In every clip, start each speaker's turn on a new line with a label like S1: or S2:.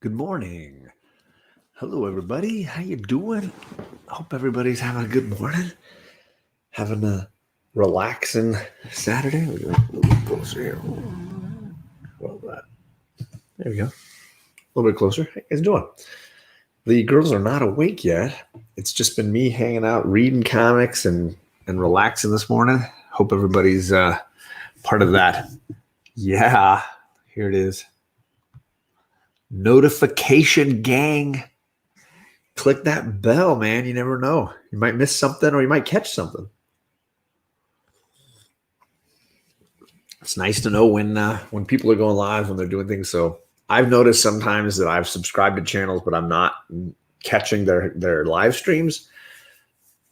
S1: Good morning. Hello, everybody. How you doing? Hope everybody's having a good morning. Having a relaxing Saturday. We're a little bit closer here. Well, there we go. A little bit closer. How you guys doing? The girls are not awake yet. It's just been me hanging out, reading comics, and relaxing this morning. Hope everybody's part of that. Yeah, here it is. Notification gang. Click that bell, man. You never know. You might miss something or you might catch something. It's nice to know when people are going live, when they're doing things. So I've noticed sometimes that I've subscribed to channels, but I'm not catching their live streams.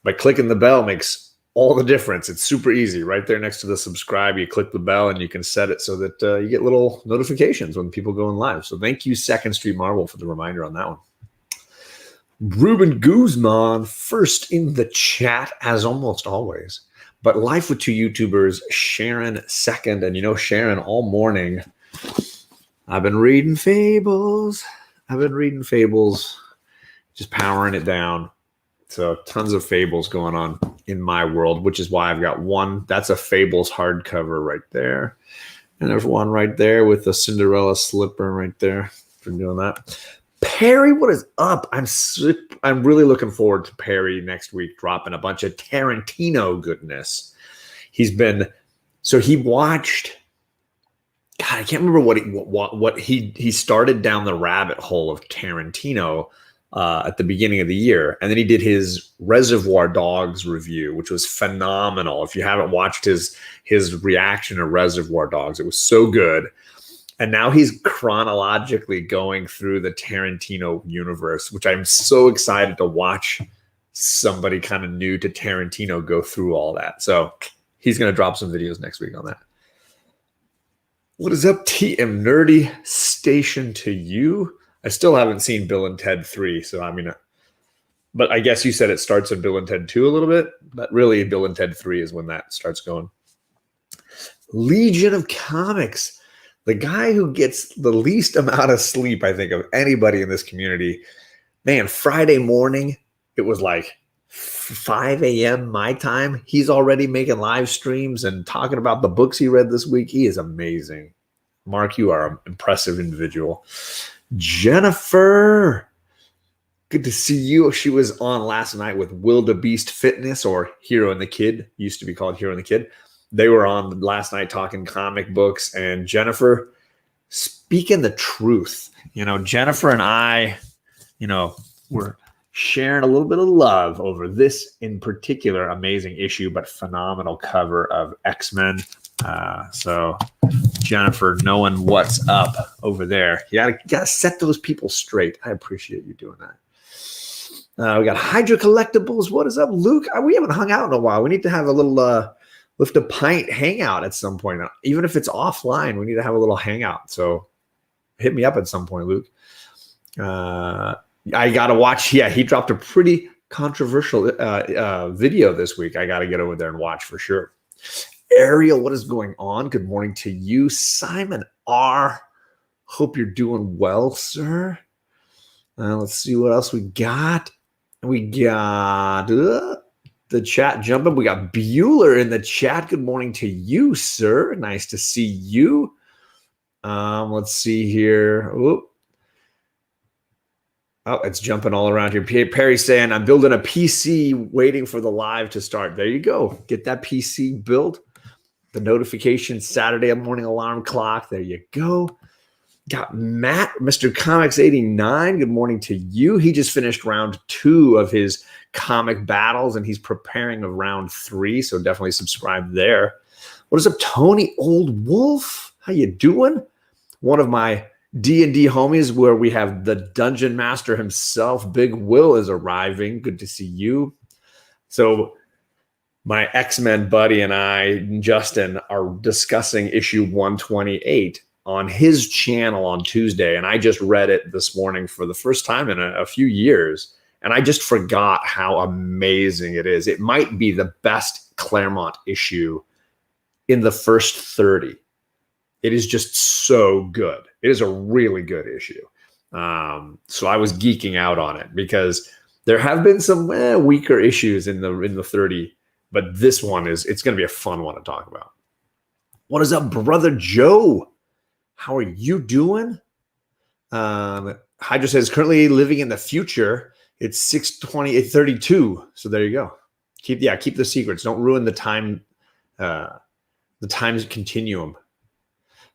S1: By clicking the bell makes all the difference. It's super easy. Right there next to the subscribe, you click the bell and you can set it so that you get little notifications when people go in live. So thank you, Second Street Marvel, for the reminder on that one. Ruben Guzman first in the chat, as almost always. But life with two YouTubers, Sharon second. And Sharon, all morning, I've been reading Fables. Just powering it down. So tons of Fables going on in my world, which is why I've got one. That's a Fables hardcover right there. And there's one right there with the Cinderella slipper right there for doing that. Perry, what is up? I'm really looking forward to Perry next week dropping a bunch of Tarantino goodness. He watched. God, I can't remember what he started down the rabbit hole of Tarantino at the beginning of the year, and then he did his Reservoir Dogs review, which was phenomenal. If you haven't watched his reaction to Reservoir Dogs, it was so good. And now he's chronologically going through the Tarantino universe, which I'm so excited to watch somebody kind of new to Tarantino go through all that. So he's going to drop some videos next week on that. What is up, TM Nerdy Station to you? I still haven't seen Bill and Ted 3, but I guess you said it starts in Bill and Ted 2 a little bit, but really Bill and Ted 3 is when that starts going. Legion of Comics. The guy who gets the least amount of sleep, I think, of anybody in this community. Man, Friday morning, it was like 5 a.m. my time. He's already making live streams and talking about the books he read this week. He is amazing. Mark, you are an impressive individual. Jennifer, good to see you. She was on last night with Wildebeest Fitness, or Hero and the Kid. Used to be called Hero and the Kid. They were on last night talking comic books, and Jennifer, speaking the truth, Jennifer and I, we're sharing a little bit of love over this in particular amazing issue, but phenomenal cover of X-Men. So Jennifer, knowing what's up over there, you gotta set those people straight. I appreciate you doing that. We got Hydra Collectibles. What is up, Luke? We haven't hung out in a while. We need to have a little lift a pint hangout at some point. Even if it's offline, we need to have a little hangout. So hit me up at some point, Luke. I got to watch. Yeah, he dropped a pretty controversial video this week. I got to get over there and watch for sure. Ariel, what is going on? Good morning to you. Simon R. Hope you're doing well, sir. Let's see what else we got. We got the chat jumping. We got Bueller in the chat. Good morning to you, sir. Nice to see you. Let's see here. Oh, it's jumping all around here. Perry saying, I'm building a PC waiting for the live to start. There you go. Get that PC built. The notification Saturday morning alarm clock. There you go. Got Matt, Mr. Comics 89. Good morning to you. He just finished round 2 of his comic battles, and he's preparing of round 3. So definitely subscribe there. What is up, Tony Old Wolf? How you doing? One of my D&D homies where we have the Dungeon Master himself, Big Will, is arriving. Good to see you. So my X-Men buddy and I, Justin, are discussing issue 128 on his channel on Tuesday, and I just read it this morning for the first time in a few years, and I just forgot how amazing it is. It might be the best Claremont issue in the first 30. It is just so good. It is a really good issue. So I was geeking out on it because there have been some weaker issues in the 30, but this one it's going to be a fun one to talk about. What is up, brother Joe? How are you doing? Hydra says currently living in the future. It's 6:20, So there you go. Keep the secrets. Don't ruin the time continuum.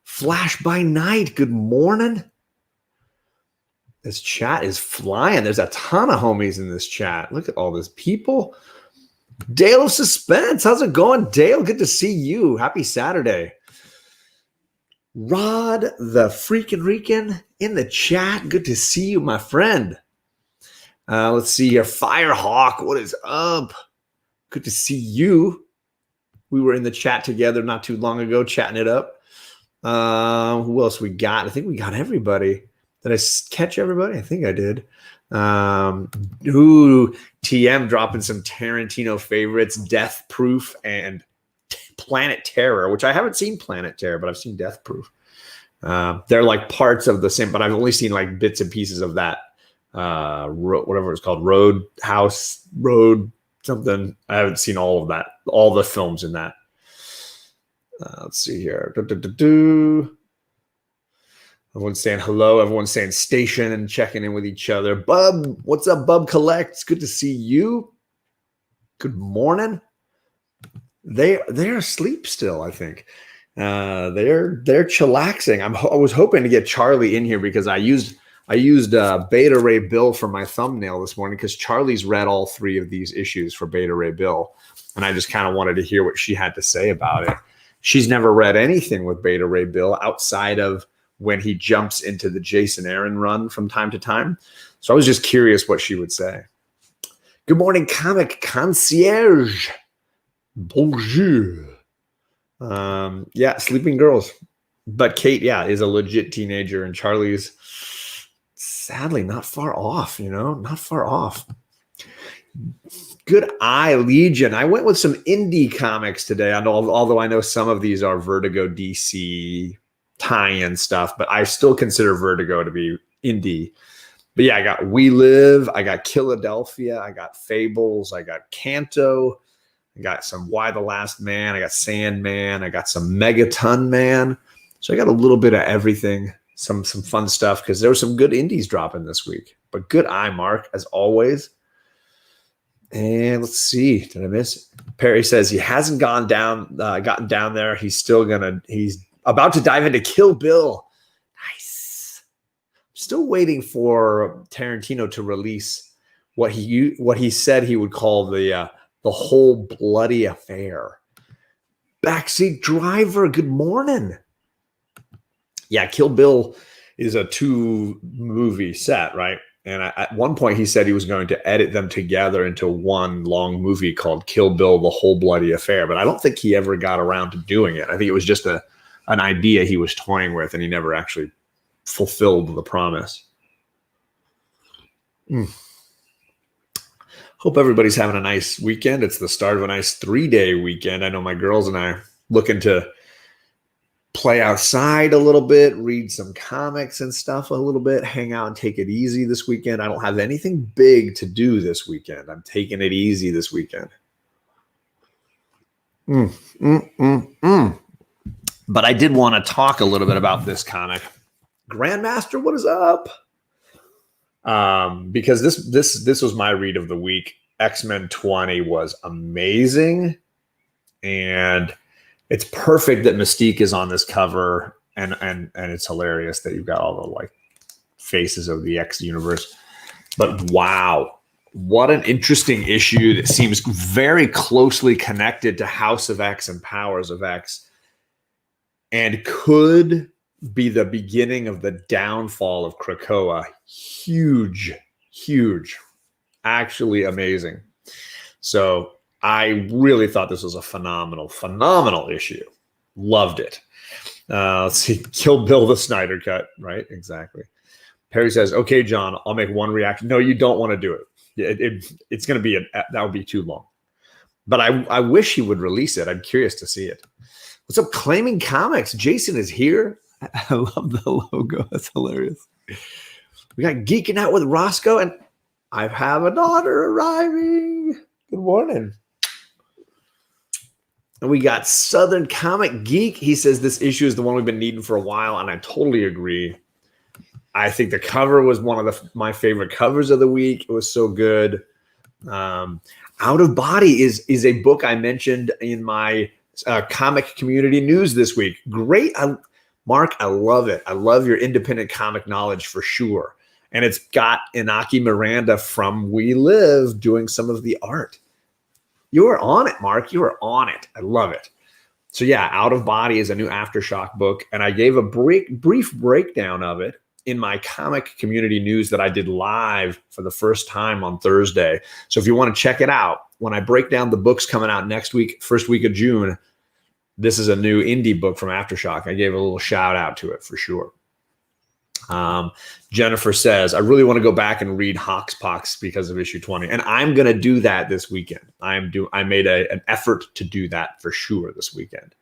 S1: Flash by night. Good morning. This chat is flying. There's a ton of homies in this chat. Look at all these people. Dale of Suspense. How's it going, Dale? Good to see you. Happy Saturday. Rod the freaking Rican in the chat. Good to see you, my friend. Let's see here. Firehawk, what is up? Good to see you. We were in the chat together not too long ago, chatting it up. Who else we got? I think we got everybody. Did I catch everybody? I think I did. TM dropping some Tarantino favorites, Death Proof and Planet Terror, which I haven't seen Planet Terror, but I've seen Death Proof. They're like parts of the same, but I've only seen like bits and pieces of that. Whatever it's called, Road something. I haven't seen all of that, all the films in that. Let's see here. Everyone's saying hello. Everyone's saying station and checking in with each other. Bub, what's up, Bub Collect? It's good to see you. Good morning. They're asleep still, I think. They're chillaxing. I was hoping to get Charlie in here because I used Beta Ray Bill for my thumbnail this morning because Charlie's read all 3 of these issues for Beta Ray Bill, and I just kind of wanted to hear what she had to say about it. She's never read anything with Beta Ray Bill outside of when he jumps into the Jason Aaron run from time to time. So I was just curious what she would say. Good morning, Comic Concierge. Bonjour. Sleeping girls. But Kate, is a legit teenager, and Charlie's sadly not far off, not far off. Good Eye Legion. I went with some indie comics today. Although I know some of these are Vertigo DC tie-in stuff, but I still consider Vertigo to be indie. But yeah, I got We Live, I got Philadelphia, I got Fables, I got Canto, I got some Why the Last Man, I got Sandman, I got some Megaton Man. So I got a little bit of everything, some fun stuff, because there were some good indies dropping this week. But good eye, Mark, as always. And let's see, did I miss? Perry says he hasn't gotten down there. He's about to dive into Kill Bill. Nice. Still waiting for Tarantino to release what he said he would call the whole bloody affair. Backseat Driver, good morning. Yeah, Kill Bill is a 2-movie set, right? And at one point he said he was going to edit them together into one long movie called Kill Bill, The Whole Bloody Affair. But I don't think he ever got around to doing it. I think it was just an idea he was toying with, and he never actually fulfilled the promise. Hope everybody's having a nice weekend. It's the start of a nice 3-day weekend. I know my girls and I are looking to play outside a little bit, read some comics and stuff a little bit, hang out and take it easy this weekend. I don't have anything big to do this weekend. I'm taking it easy this weekend. But I did want to talk a little bit about this comic. Grandmaster, what is up? Because this was my read of the week. X-Men 20 was amazing, and it's perfect that Mystique is on this cover, and it's hilarious that you've got all the like faces of the X universe. But wow, what an interesting issue that seems very closely connected to House of X and Powers of X, and could be the beginning of the downfall of Krakoa. Huge, actually amazing. So I really thought this was a phenomenal issue. Loved it. Let's see, Kill Bill the Snyder Cut, right? Exactly. Perry says, okay, John, I'll make one reaction. No, you don't want to do it. It's going to be, that would be too long. But I wish he would release it. I'm curious to see it. What's up, Claiming Comics? Jason is here. I love the logo. That's hilarious. We got Geeking Out with Roscoe, and I have a daughter arriving. Good morning. And we got Southern Comic Geek. He says this issue is the one we've been needing for a while, and I totally agree. I think the cover was one of my favorite covers of the week. It was so good. Out of Body is a book I mentioned in my comic community news this week. Great. Mark, I love it. I love your independent comic knowledge for sure. And it's got Inaki Miranda from We Live doing some of the art. You are on it, Mark. You are on it. I love it. So yeah, Out of Body is a new Aftershock book, and I gave a brief breakdown of it in my comic community news that I did live for the first time on Thursday. So if you want to check it out, when I break down the books coming out next week, first week of June, this is a new indie book from Aftershock. I gave a little shout out to it for sure. Jennifer says, I really want to go back and read Hoxpox because of issue 20. And I'm going to do that this weekend. I made an effort to do that for sure this weekend.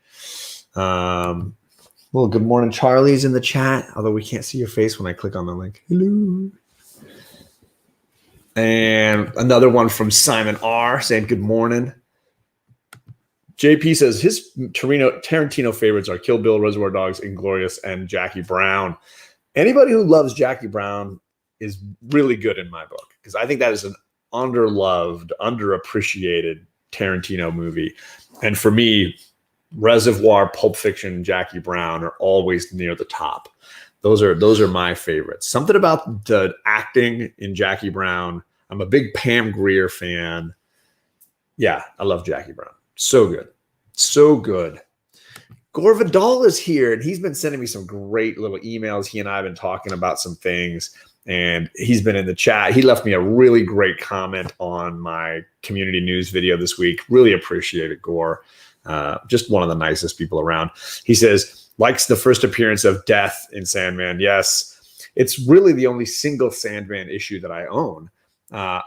S1: Well, good morning. Charlie's in the chat, although we can't see your face when I click on the link. Hello. And another one from Simon R saying good morning. JP says his Tarantino favorites are Kill Bill, Reservoir Dogs, Inglourious, and Jackie Brown. Anybody who loves Jackie Brown is really good in my book because I think that is an underloved, underappreciated Tarantino movie. And for me, Reservoir, Pulp Fiction, Jackie Brown are always near the top. Those are my favorites. Something about the acting in Jackie Brown. I'm a big Pam Grier fan. Yeah, I love Jackie Brown. So good. So good. Gore Vidal is here, and he's been sending me some great little emails. He and I have been talking about some things, and he's been in the chat. He left me a really great comment on my community news video this week. Really appreciate it, Gore. Just one of the nicest people around. He says, likes the first appearance of Death in Sandman. Yes, it's really the only single Sandman issue that I own.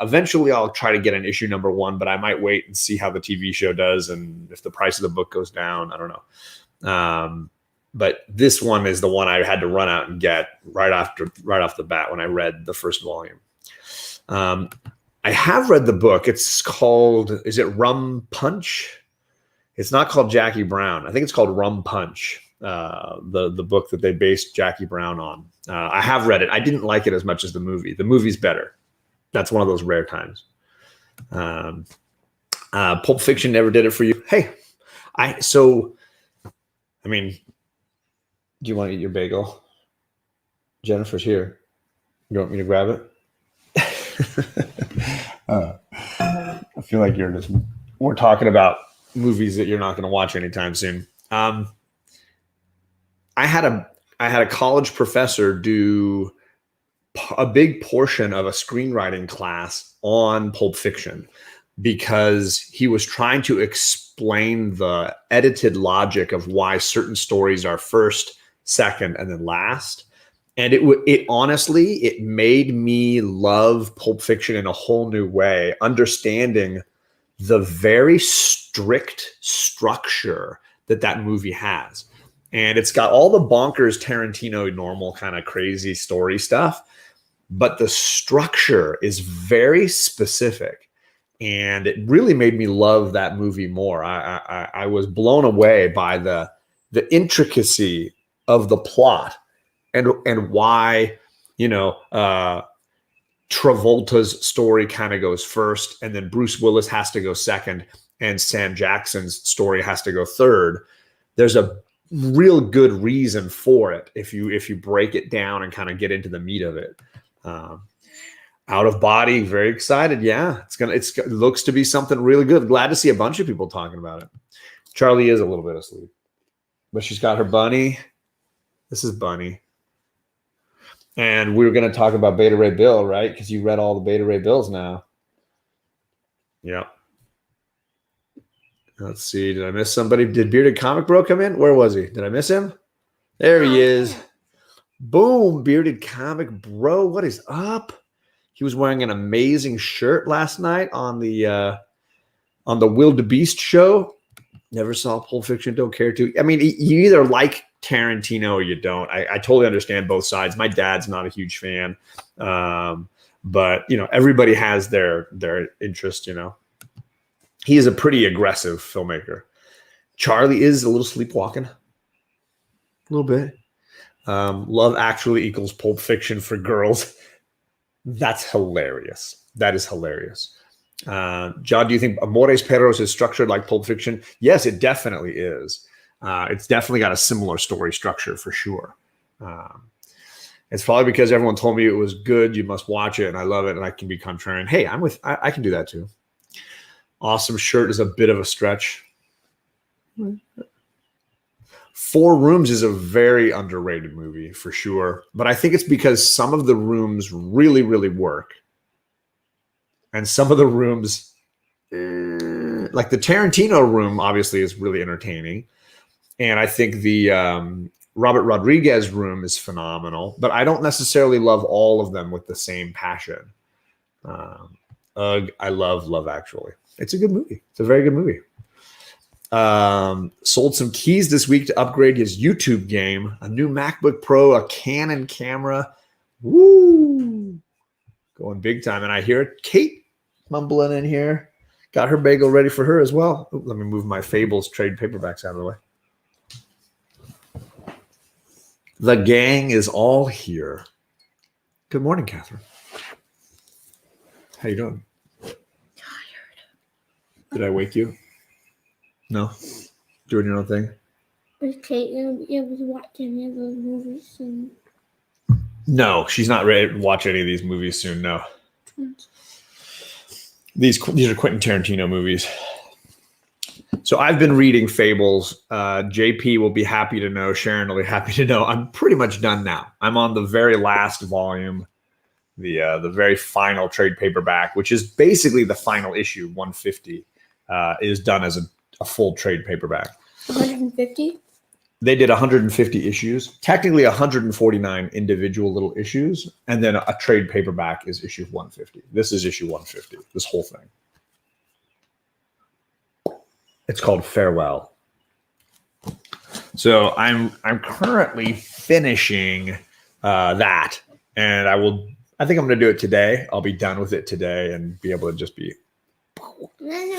S1: Eventually, I'll try to get an issue number 1, but I might wait and see how the TV show does and if the price of the book goes down. I don't know. But this one is the one I had to run out and get right off the bat when I read the first volume. I have read the book. It's called, is it Rum Punch? It's not called Jackie Brown. I think it's called Rum Punch, the book that they based Jackie Brown on. I have read it. I didn't like it as much as the movie. The movie's better. That's one of those rare times. Pulp Fiction never did it for you. Hey, I mean, do you want to eat your bagel? Jennifer's here. You want me to grab it? I feel like we're talking about movies that you're not going to watch anytime soon. I had a college professor do a big portion of a screenwriting class on Pulp Fiction because he was trying to explain the edited logic of why certain stories are first, second, and then last. And it honestly, it made me love Pulp Fiction in a whole new way, understanding the very strict structure that movie has. And it's got all the bonkers Tarantino normal kind of crazy story stuff, but the structure is very specific. And it really made me love that movie more. I was blown away by the intricacy of the plot and why, Travolta's story kind of goes first, and then Bruce Willis has to go second, and Sam Jackson's story has to go third. There's a real good reason for it if you break it down and kind of get into the meat of it. Out of Body, very excited. Yeah, it looks to be something really good. Glad to see a bunch of people talking about it. Charlie is a little bit asleep, but she's got her bunny. This is Bunny. And we were going to talk about Beta Ray Bill, right? Because you read all the Beta Ray Bills now. Yeah. Let's see. Did I miss somebody? Did Bearded Comic Bro come in? Where was he? Did I miss him? There he is. Boom, Bearded Comic Bro. What is up? He was wearing an amazing shirt last night on the Wildebeest show. Never saw Pulp Fiction, don't care to. I mean, you either like Tarantino or you don't. I totally understand both sides. My dad's not a huge fan. But everybody has their interest, He is a pretty aggressive filmmaker. Charlie is a little sleepwalking. A little bit. Love Actually equals Pulp Fiction for girls. That's hilarious. That is hilarious. John, do you think Amores Perros is structured like Pulp Fiction? Yes, it definitely is. It's definitely got a similar story structure for sure. It's probably because everyone told me it was good. You must watch it, and I love it, and I can be contrarian. Hey, I can do that too. Awesome Shirt is a bit of a stretch. 4 Rooms is a very underrated movie for sure, but I think it's because some of the rooms really, really work. And some of the rooms, like the Tarantino room, obviously is really entertaining. And I think the Robert Rodriguez room is phenomenal, but I don't necessarily love all of them with the same passion. I love Actually. It's a good movie. It's a very good movie. Sold some keys this week to upgrade his YouTube game. A new MacBook Pro, a Canon camera. Woo! Going big time. And I hear Kate mumbling in here. Got her bagel ready for her as well. Ooh, let me move my Fables trade paperbacks out of the way. The gang is all here. Good morning, Catherine. How you doing?
S2: Tired.
S1: Did I wake you? No? Doing your own thing?
S2: Is Kate going to be able to watch any of those movies soon?
S1: No, she's not ready to watch any of these movies soon, no. These are Quentin Tarantino movies. So I've been reading Fables. JP will be happy to know. Sharon will be happy to know. I'm pretty much done now. I'm on the very last volume, the very final trade paperback, which is basically the final issue, 150, is done as a full trade paperback.
S2: 150?
S1: They did 150 issues, technically 149 individual little issues, and then a trade paperback is issue 150. This is issue 150, this whole thing. It's called Farewell. So I'm currently finishing that, and I think I'm going to do it today. I'll be done with it today and be able to just be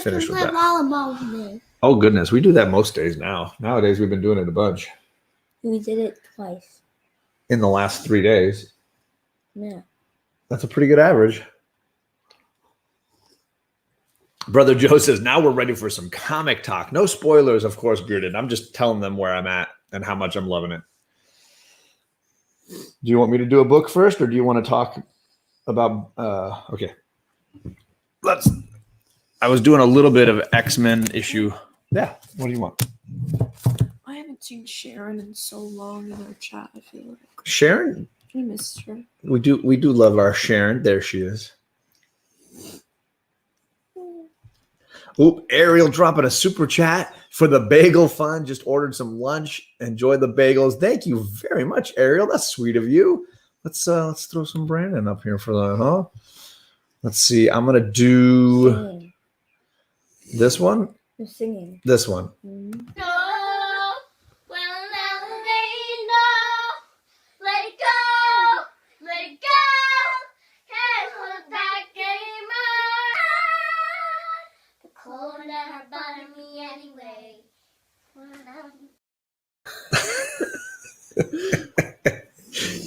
S1: finished with that.
S2: Volleyball with me.
S1: Oh goodness, we do that most days now. Nowadays we've been doing it a bunch.
S2: We did it twice.
S1: In the last 3 days.
S2: Yeah.
S1: That's a pretty good average. Brother Joe says, now we're ready for some comic talk. No spoilers, of course, Bearded. I'm just telling them where I'm at and how much I'm loving it. Do you want me to do a book first, or do you want to talk about okay. I was doing a little bit of X-Men issue. Yeah, what do you want?
S3: I haven't seen Sharon in so long in our chat, I feel like.
S1: Sharon?
S3: I missed her.
S1: We do love our Sharon. There she is. Oop, Ariel dropping a super chat for the bagel fund. Just ordered some lunch. Enjoy the bagels. Thank you very much, Ariel. That's sweet of you. Let's throw some Brandon up here for that, huh? Let's see. I'm gonna do
S2: Singing.
S1: this one.
S2: You're singing.
S1: This one.
S2: Mm-hmm.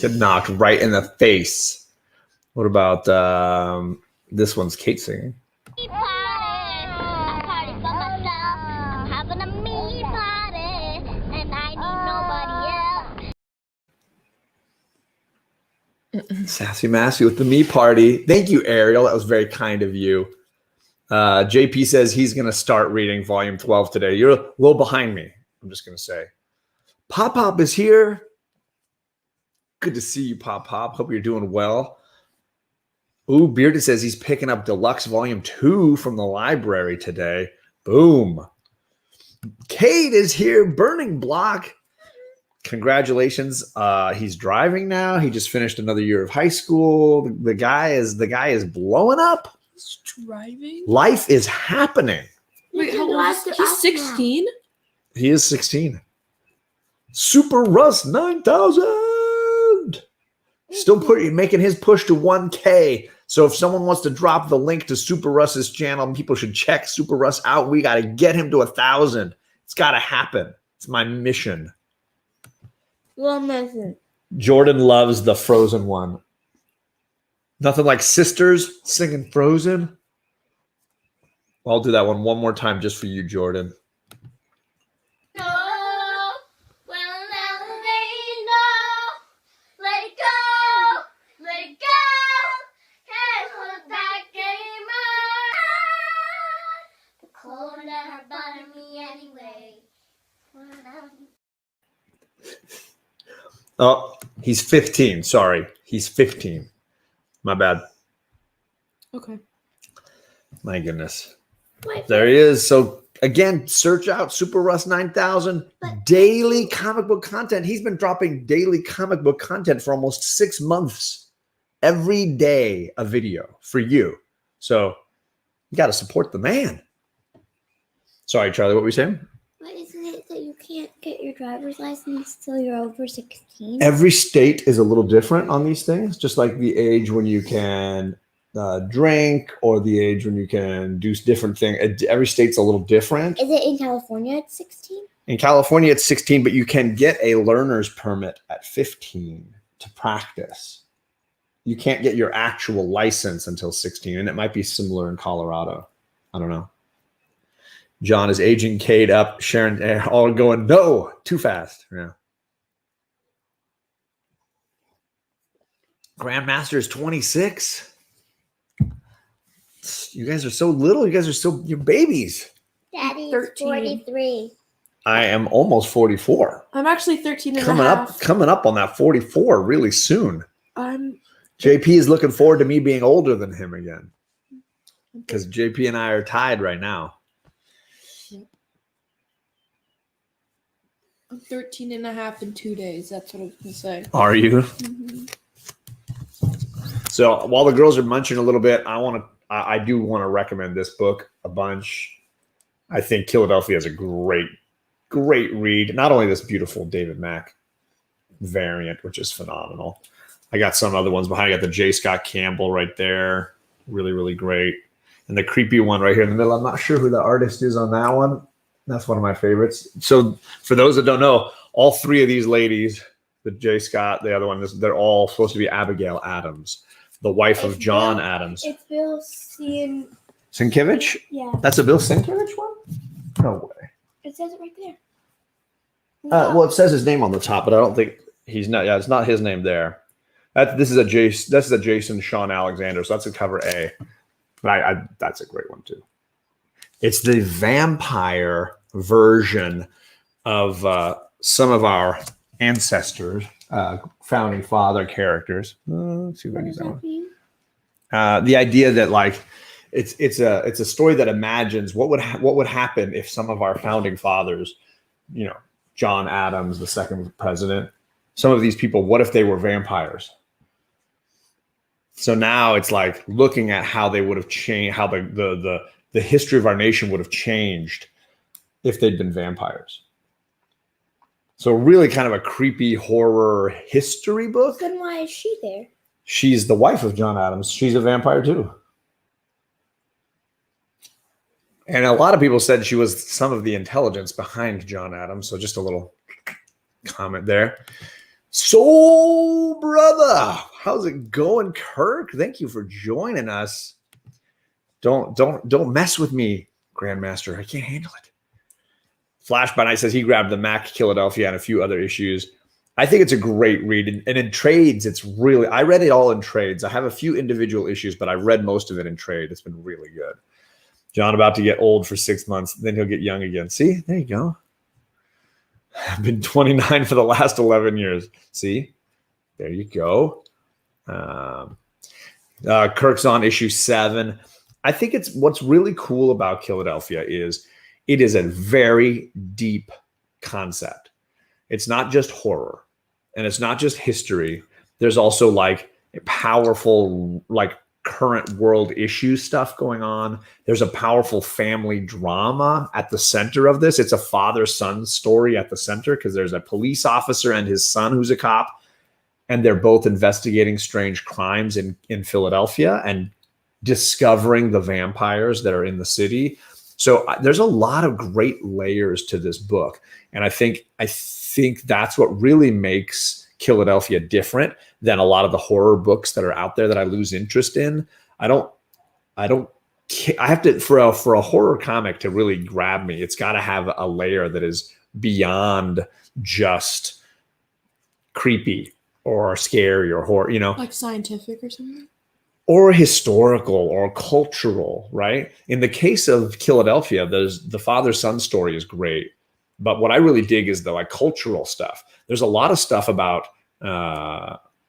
S1: Get knocked right in the face. What about this one's Kate singing? Sassy Massy with the me party. Thank you, Ariel. That was very kind of you. JP says he's going to start reading volume 12 today. You're a little behind me, I'm just going to say. Pop Pop is here. Good to see you, Pop Pop. Hope you're doing well. Ooh, Bearded says he's picking up Deluxe Volume 2 from the library today. Boom. Kate is here. Burning Block. Congratulations. He's driving now. He just finished another year of high school. The guy is blowing up.
S3: He's driving?
S1: Life is happening.
S3: Wait, how old is he's 16?
S1: He is 16. Super Russ 9000. Still making his push to 1K. So if someone wants to drop the link to Super Russ's channel, people should check Super Russ out. We got to get him to 1,000. It's got to happen. It's my mission.
S2: Well, listen.
S1: Jordan loves the Frozen one. Nothing like sisters singing Frozen. I'll do that one more time just for you, Jordan. Oh, he's 15. Sorry. He's 15. My bad.
S3: Okay.
S1: My goodness. There he is. So again, search out Super Russ 9000 daily comic book content. He's been dropping daily comic book content for almost 6 months. Every day a video for you. So you got to support the man. Sorry, Charlie, what were you saying?
S2: But isn't it that you can't get your driver's license till you're over 16?
S1: Every state is a little different on these things, just like the age when you can drink or the age when you can do different things. Every state's a little different.
S2: Is it in California at 16?
S1: In California, it's 16, but you can get a learner's permit at 15 to practice. You can't get your actual license until 16, and it might be similar in Colorado. I don't know. John is aging Kate up. Sharon all going, no, too fast. Yeah. Grandmaster is 26. You guys are so little. You guys are you're babies.
S2: Daddy's
S3: 13.
S2: 43.
S1: I am almost 44.
S3: I'm actually 13 and a half.
S1: Coming up on that 44 really soon.
S3: I'm
S1: JP is looking forward to me being older than him again. Because JP and I are tied right now.
S3: I'm 13 and a half in 2 days. That's what I was going to say.
S1: Are you?
S3: Mm-hmm.
S1: So while the girls are munching a little bit, I do want to recommend this book a bunch. I think Philadelphia is a great read. Not only this beautiful David Mack variant, which is phenomenal. I got some other ones behind. I got the J. Scott Campbell right there. Really, really great. And the creepy one right here in the middle. I'm not sure who the artist is on that one. That's one of my favorites. So for those that don't know, all three of these ladies, the J. Scott, the other one, they're all supposed to be Abigail Adams, the wife of John Adams.
S2: It's Bill
S1: Sienkiewicz?
S2: Yeah.
S1: That's a Bill Sienkiewicz one? No way.
S2: It says it right there.
S1: Well, it says his name on the top, but I don't think he's not. Yeah, it's not his name there. This is a Jason Sean Alexander, so that's a cover A. But that's a great one too. It's the vampire version of some of our ancestors, founding father characters. Let's see if I can use that one. The idea that like it's a story that imagines what would happen if some of our founding fathers, you know, John Adams, the second president, some of these people, what if they were vampires? So now it's like looking at how they would have changed, how the history of our nation would have changed if they'd been vampires. So really kind of a creepy horror history book.
S2: Then why is she there?
S1: She's the wife of John Adams. She's a vampire too. And a lot of people said she was some of the intelligence behind John Adams. So just a little comment there. So, brother, how's it going, Kirk? Thank you for joining us. Don't mess with me, Grandmaster. I can't handle it. Flash by Night says he grabbed the Mac Philadelphia and a few other issues. I think it's a great read. And in trades, it's really, I read it all in trades. I have a few individual issues, but I read most of it in trade. It's been really good. John about to get old for 6 months. Then he'll get young again. See, there you go. I've been 29 for the last 11 years. See, there you go. Kirk's on issue 7. I think it's what's really cool about Philadelphia is it is a very deep concept. It's not just horror and it's not just history. There's also like a powerful, like current world issue stuff going on. There's a powerful family drama at the center of this. It's a father-son story at the center because there's a police officer and his son who's a cop, and they're both investigating strange crimes in Philadelphia and discovering the vampires that are in the city. So there's a lot of great layers to this book. And I think that's what really makes Philadelphia different than a lot of the horror books that are out there that I lose interest in. I have to, for a horror comic to really grab me, it's got to have a layer that is beyond just creepy or scary or horror,
S3: Like scientific or something?
S1: Or historical or cultural, right? In the case of Philadelphia, the father-son story is great. But what I really dig is the cultural stuff. There's a lot of stuff about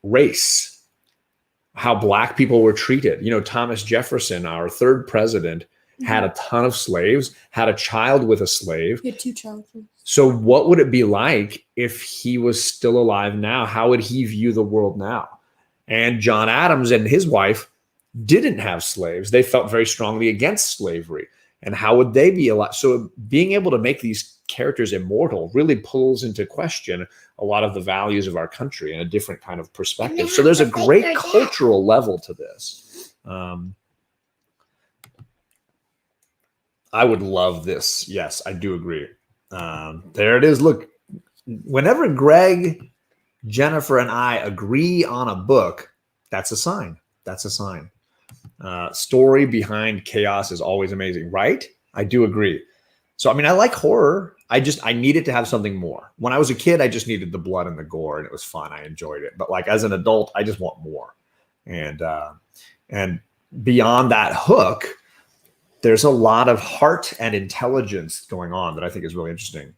S1: race, how Black people were treated. Thomas Jefferson, our third president, had a ton of slaves, had a child with a slave.
S3: He had 2 children.
S1: So what would it be like if he was still alive now? How would he view the world now? And John Adams and his wife didn't have slaves. They felt very strongly against slavery. And how would they be alive? So being able to make these characters immortal really pulls into question a lot of the values of our country and a different kind of perspective. So there's a great cultural level to this. I would love this. Yes, I do agree. There it is. Look, whenever Greg, Jennifer, and I agree on a book, that's a sign. That's a sign. Story behind chaos is always amazing, right? I do agree. So, I like horror. I needed to have something more. When I was a kid, I just needed the blood and the gore, and it was fun. I enjoyed it. But as an adult, I just want more. And beyond that hook, there's a lot of heart and intelligence going on that I think is really interesting.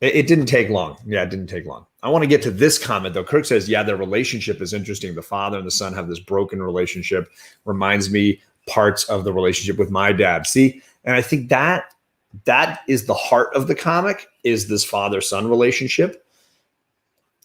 S1: It didn't take long. Yeah, it didn't take long. I want to get to this comment, though. Kirk says, yeah, their relationship is interesting. The father and the son have this broken relationship. Reminds me parts of the relationship with my dad. See? And I think that is the heart of the comic, is this father-son relationship.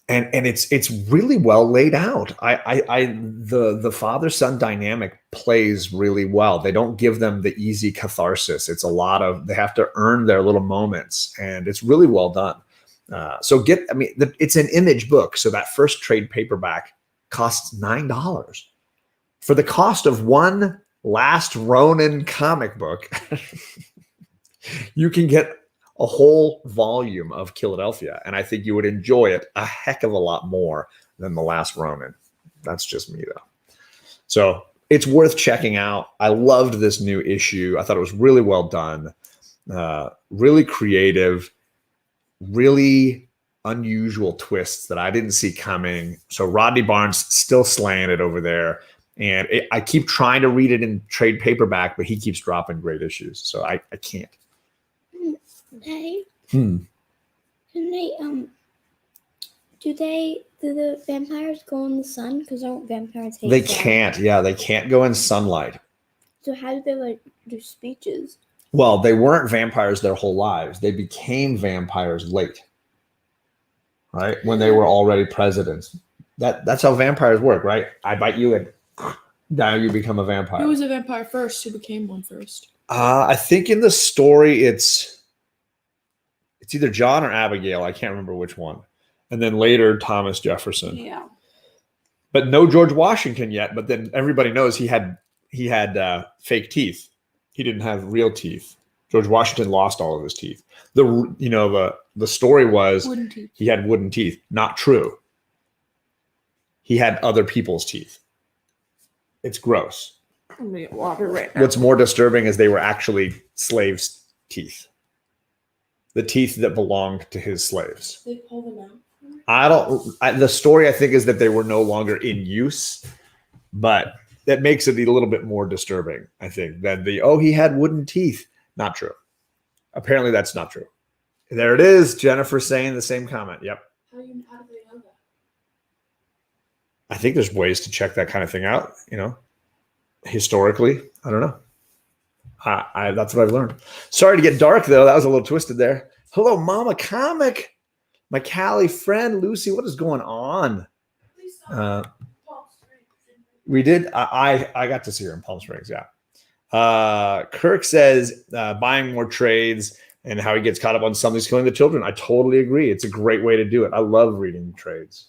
S1: And it's really well laid out. The father-son dynamic plays really well. They don't give them the easy catharsis. It's they have to earn their little moments, and it's really well done. It's an Image book. So that first trade paperback costs $9. For the cost of one Last Ronin comic book, you can get a whole volume of Philadelphia, and I think you would enjoy it a heck of a lot more than The Last Ronin. That's just me, though. So it's worth checking out. I loved this new issue. I thought it was really well done, really creative, really unusual twists that I didn't see coming. So Rodney Barnes still slaying it over there. And I keep trying to read it in trade paperback, but he keeps dropping great issues. So I can't.
S2: Hey. Can they do the vampires go in the sun? Because don't vampires hate
S1: They
S2: sun?
S1: can't. Yeah, they can't go in sunlight.
S3: So how do they do speeches?
S1: Well, they weren't vampires their whole lives. They became vampires late. Right? When they were already presidents. That's how vampires work, right? I bite you and now you become a vampire.
S3: Who was a vampire first? Who became one first?
S1: I think in the story it's either John or Abigail. I can't remember which one. And then later Thomas Jefferson.
S3: Yeah.
S1: But no George Washington yet. But then everybody knows he had fake teeth. He didn't have real teeth. George Washington lost all of his teeth. The story was he had wooden teeth. Not true. He had other people's teeth. It's gross.
S3: I'm gonna get water right now.
S1: What's more disturbing is they were actually slaves' teeth. The teeth that belonged to his slaves.
S3: They pull them out?
S1: The story I think is that they were no longer in use, but that makes it a little bit more disturbing, I think, than he had wooden teeth. Not true. Apparently that's not true. There it is. Jennifer saying the same comment. Yep.
S3: How do they know that?
S1: I think there's ways to check that kind of thing out, historically. I don't know. That's what I've learned. Sorry to get dark, though. That was a little twisted there. Hello, Mama Comic. My Cali friend, Lucy. What is going on? We did. I got to see her in Palm Springs. Yeah. Kirk says buying more trades and how he gets caught up on Something's Killing the Children. I totally agree. It's a great way to do it. I love reading trades.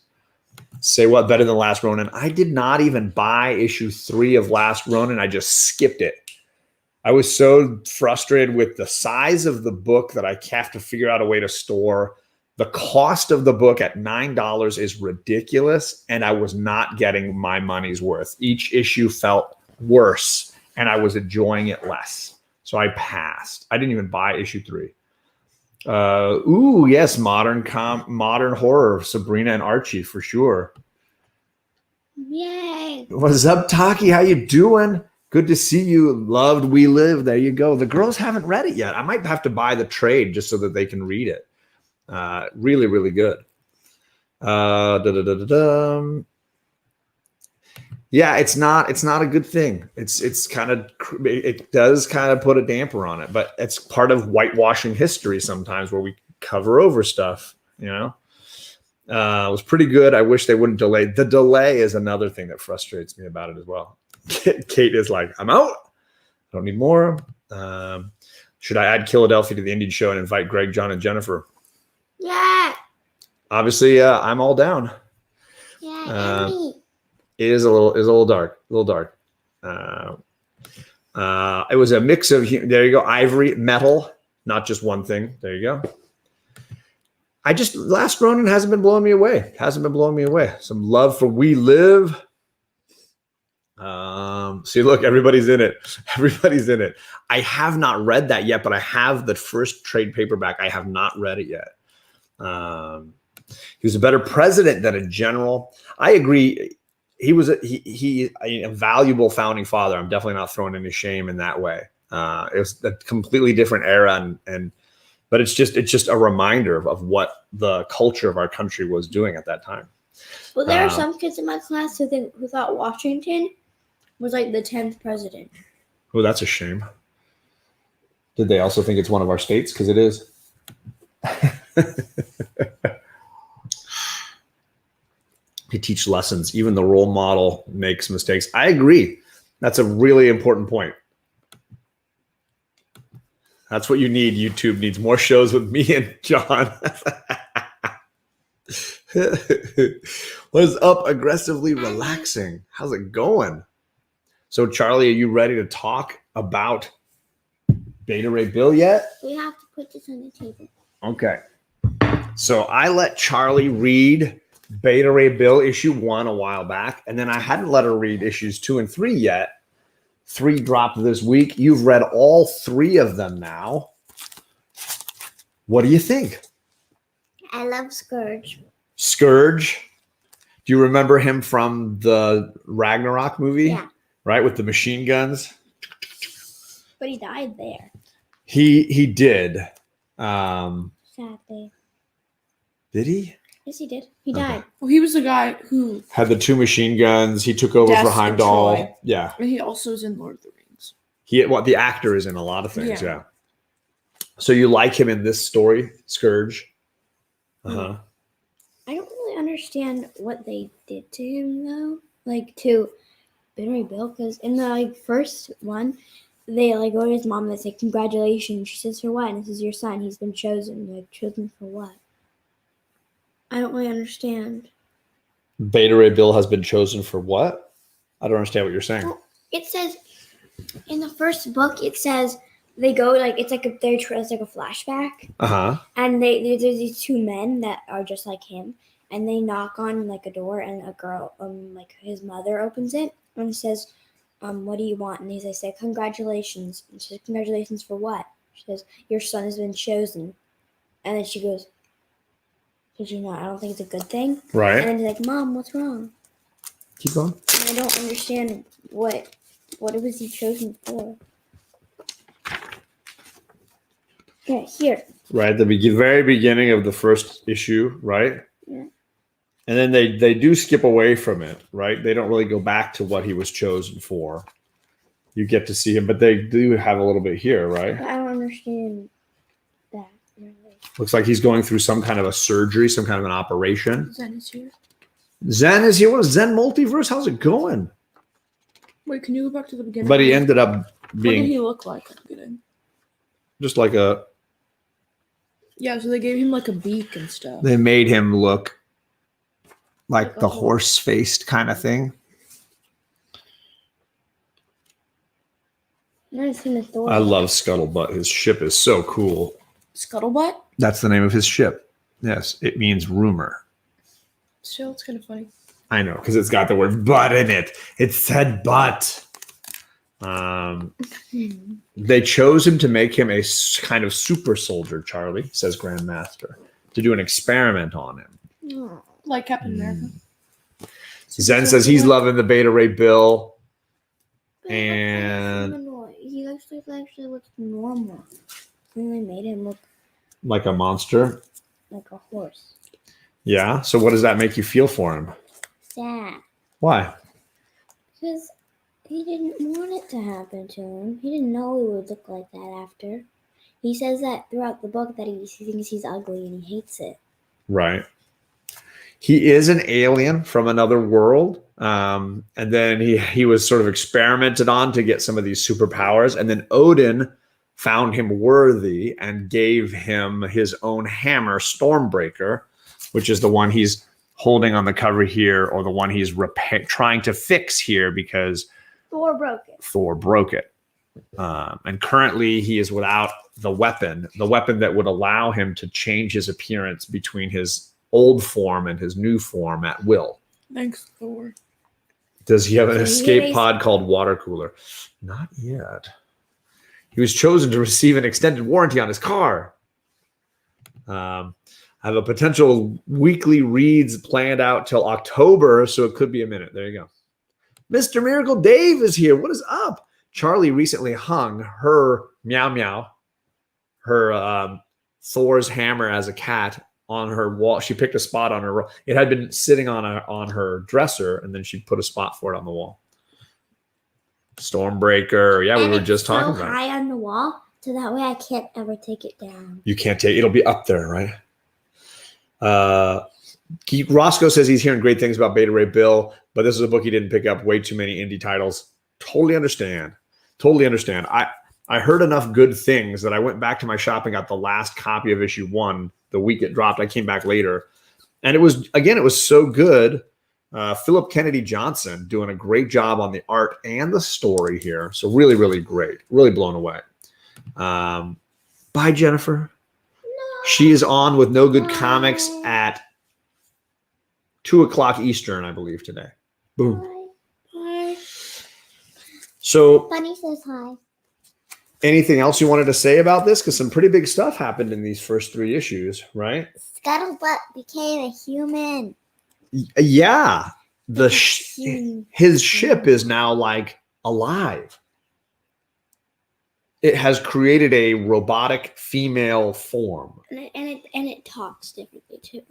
S1: Say what? Better than Last Ronin. I did not even buy issue 3 of Last Ronin. I just skipped it. I was so frustrated with the size of the book that I have to figure out a way to store. The cost of the book at $9 is ridiculous, and I was not getting my money's worth. Each issue felt worse, and I was enjoying it less. So I passed. I didn't even buy issue 3. Yes, modern horror, Sabrina and Archie for sure.
S2: Yay!
S1: What's up, Taki? How you doing? Good to see you. Loved We Live. There you go. The girls haven't read it yet. I might have to buy the trade just so that they can read it. Really, really good. Yeah, it's not a good thing. It does kind of put a damper on it, but it's part of whitewashing history sometimes where we cover over stuff, you know. It was pretty good. I wish they wouldn't delay. The delay is another thing that frustrates me about it as well. Kate is like, I'm out. I don't need more. Should I add Philadelphia to the Indian show and invite Greg, John, and Jennifer?
S2: Yeah.
S1: Obviously, I'm all down.
S2: Yeah,
S1: it is a little dark. It was a mix of, there you go, ivory, metal, not just one thing. There you go. Last Ronin hasn't been blowing me away. Some love for We Live. See, look, everybody's in it. I have not read that yet, but I have the first trade paperback. I have not read it yet. He was a better president than a general. I agree. He was a valuable founding father. I'm definitely not throwing any shame in that way. It was a completely different era, but it's just a reminder of what the culture of our country was doing at that time.
S2: Well, there are some kids in my class who thought Washington was like the 10th president.
S1: Oh, that's a shame. Did they also think it's one of our states? Because it is. You teach lessons. Even the role model makes mistakes. I agree. That's a really important point. That's what you need. YouTube needs more shows with me and John. What is up? Aggressively relaxing. How's it going? So, Charlie, are you ready to talk about Beta Ray Bill yet?
S2: We have to put this on the table.
S1: Okay. So I let Charlie read Beta Ray Bill issue 1 a while back, and then I hadn't let her read issues 2 and 3 yet. 3 dropped this week. You've read all 3 of them now. What do you think?
S2: I love Scourge.
S1: Scourge? Do you remember him from the Ragnarok movie?
S2: Yeah.
S1: Right, with the machine guns?
S2: But he died there.
S1: He did.
S2: Sadly.
S1: Did he?
S2: Yes, he did. He died.
S3: Well, he was the guy who
S1: had the 2 machine guns. He took over for Heimdall. Yeah.
S3: And he also is in Lord of the Rings.
S1: The actor is in a lot of things, yeah. So you like him in this story, Scourge? Uh-huh.
S2: I don't really understand what they did to him, though. Like, to Beta Ray Bill, because in the first one, they go to his mom and they say, congratulations. She says, for what? And this is your son. He's been chosen. Chosen for what? I don't really understand.
S1: Beta Ray Bill has been chosen for what? I don't understand what you're saying.
S2: Well, it says in the first book, it says they go it's like a flashback.
S1: Uh-huh.
S2: And there's these 2 men that are just like him, and they knock on a door, and a girl, his mother opens it and says, what do you want? And they say, congratulations. And she says, congratulations for what? She says, your son has been chosen. And then she goes, did you not? I don't think it's a good thing.
S1: Right.
S2: And then he's like, Mom, what's wrong?
S1: Keep going.
S2: And I don't understand what was he chosen for. Okay, here.
S1: Right, at the very beginning of the first issue, right?
S2: Yeah.
S1: And then they do skip away from it, right? They don't really go back to what he was chosen for. You get to see him, but they do have a little bit here, right?
S2: But I don't understand that, really.
S1: Looks like he's going through some kind of a surgery, some kind of an operation.
S3: Zen is here.
S1: Zen is here. What is Zen Multiverse? How's it going?
S3: Wait, can you go back to the beginning?
S1: But he ended up
S3: What did
S1: being
S3: he look like at the beginning?
S1: just like a.
S3: Yeah, so they gave him like a beak and stuff.
S1: They made him look like
S3: Like a
S1: the
S3: horse.
S1: horse-faced kind of thing.
S2: I've never seen a Thor.
S1: I love Scuttlebutt. His ship is so cool.
S3: Scuttlebutt?
S1: That's the name of his ship. Yes, it means rumor.
S3: Still, it's kind of funny.
S1: I know, because it's got the word butt in it. It said butt. They chose him to make him a kind of super soldier, Charlie, says Grandmaster, to do an experiment on him.
S3: Like Captain America.
S1: Zen says he's loving the Beta Ray Bill.
S2: But
S1: And-
S2: he actually looks normal. And they made him look
S1: Like a monster.
S2: like a horse.
S1: Yeah. So what does that make you feel for him?
S2: Sad.
S1: Why?
S2: Because he didn't want it to happen to him. He didn't know he would look like that after. He says that throughout the book that he thinks he's ugly and he hates it.
S1: Right. He is an alien from another world. And then he was sort of experimented on to get some of these superpowers. And then Odin found him worthy and gave him his own hammer, Stormbreaker, which is the one he's holding on the cover here, or the one he's trying to fix here because
S2: Thor broke it.
S1: And currently he is without the weapon that would allow him to change his appearance between his old form and his new form at will.
S3: Thanks, Thor.
S1: Does he have an
S2: So
S1: escape pod called Water Cooler? Not yet. He was chosen to receive an extended warranty on his car. I have a potential weekly reads planned out till October, so it could be a minute. There you go. Mr. Miracle Dave is here. What is up? Charlie recently hung her meow meow, her Thor's hammer as a cat on her wall. She picked a spot on her. It had been sitting on her dresser, and then she put a spot for it on the wall. Stormbreaker. Yeah, we were just talking about it.
S2: So high on the wall, so that way I can't ever take it down.
S1: You can't take it'll be up there, right? Roscoe says he's hearing great things about Beta Ray Bill, but this is a book he didn't pick up. Way too many indie titles. Totally understand. I heard enough good things that I went back to my shop and got the last copy of issue 1 the week it dropped. I came back later, and it was so good. Philip Kennedy Johnson doing a great job on the art and the story here. So really, really great. Really blown away. Bye, Jennifer. No. She is on with No Good Comics at 2:00 Eastern, I believe, today. Boom.
S2: Bye.
S1: So,
S2: Bunny says hi.
S1: anything else you wanted to say about this? Because some pretty big stuff happened in these first 3 issues, right?
S2: Scuttlebutt became a human.
S1: Yeah.
S2: Human.
S1: His ship is now like alive. It has created a robotic female form.
S2: And it talks differently too.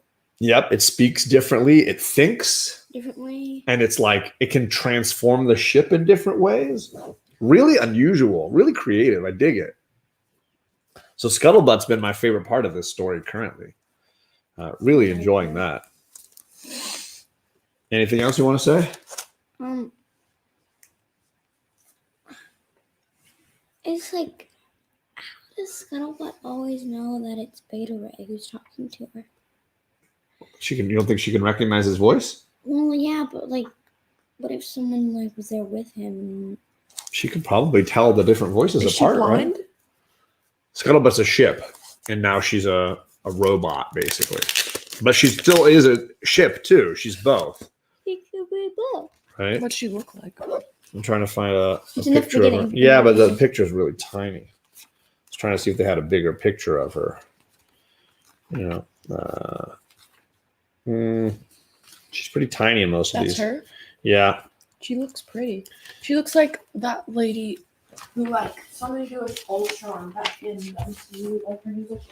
S1: Yep, it speaks differently. It thinks
S2: Differently.
S1: and it's like it can transform the ship in different ways. Really unusual, really creative. I dig it. So Scuttlebutt's been my favorite part of this story currently. Really enjoying that. Anything else you want to say?
S2: It's like, how does Scuttlebutt always know that it's Beta Ray who's talking to her?
S1: You don't think she can recognize his voice?
S2: Well, yeah, but like, what if someone like was there with him?
S1: She could probably tell the different voices
S3: Is she
S1: apart,
S3: blind?
S1: right? Scuttlebutt's a ship, and now she's a robot, basically. But she still is a ship, too. She's both,
S2: It could be both.
S1: right?
S3: What'd she look like?
S1: I'm trying to find a
S2: It's in the
S1: picture of her.
S2: beginning.
S1: Yeah, but the picture's really tiny. I was trying to see if they had a bigger picture of her. You know, she's pretty tiny in most of
S3: That's
S1: these.
S3: her?
S1: Yeah.
S3: She looks pretty. She looks like that lady who, like, somebody who was Ultron back in the MCU. Like, her name was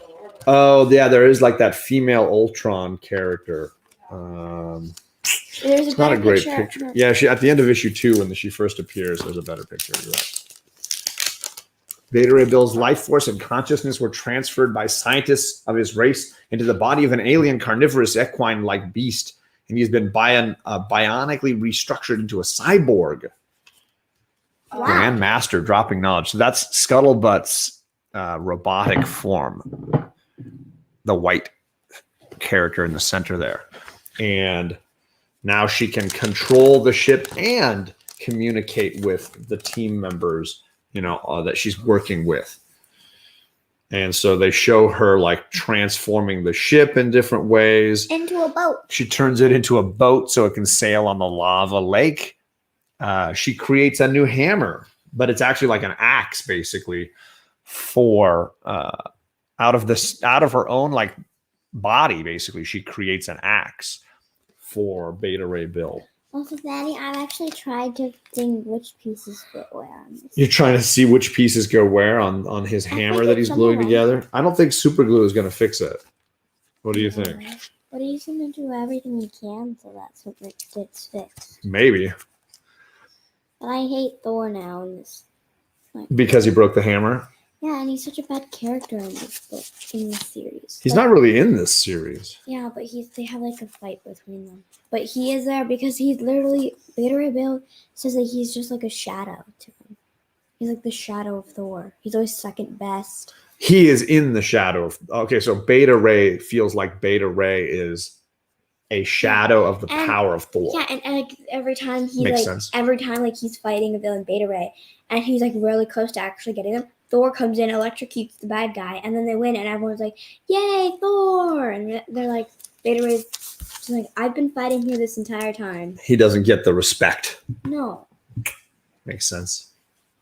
S1: Oh, yeah, there is like that female Ultron character.
S2: There's
S1: It's not a
S2: better
S1: great
S2: of
S1: picture.
S2: her.
S1: Yeah, she at the end of issue 2 when she first appears, there's a better picture. You're right. Beta Ray Bill's life force and consciousness were transferred by scientists of his race into the body of an alien carnivorous equine-like beast, and he's been bionically restructured into a cyborg. Grandmaster dropping knowledge. So that's Scuttlebutt's robotic form, the white character in the center there. And now she can control the ship and communicate with the team members, that she's working with. And so they show her like transforming the ship in different ways.
S2: Into a boat.
S1: She turns it into a boat so it can sail on the lava lake. She creates a new hammer, but it's actually like an axe, basically, for out of her own like body. Basically, she creates an axe for Beta Ray Bill.
S2: Also, Daddy, I've actually tried to think which pieces fit where on this.
S1: You're trying to see which pieces go where on his hammer that he's gluing together? I don't think super glue is going to fix it. What do you think?
S2: But he's going to do everything he can so that's what gets fixed.
S1: Maybe.
S2: But I hate Thor now in this.
S1: Because he broke the hammer?
S2: Yeah, and he's such a bad character in this book, in this series.
S1: He's not really in this series.
S2: Yeah, but they have like a fight between them. But he is there because he's literally, Beta Ray Bill says that he's just like a shadow to him. He's like the shadow of Thor. He's always second best.
S1: He is in the shadow of, okay, so Beta Ray feels like Beta Ray is a shadow of the power of Thor.
S2: Yeah, and like every time he's fighting a villain, Beta Ray, and he's like really close to actually getting him, Thor comes in, electrocutes the bad guy, and then they win, and everyone's like, "Yay, Thor!" And they're like, Beta Ray's just like, "I've been fighting here this entire time."
S1: He doesn't get the respect.
S2: No.
S1: Makes sense.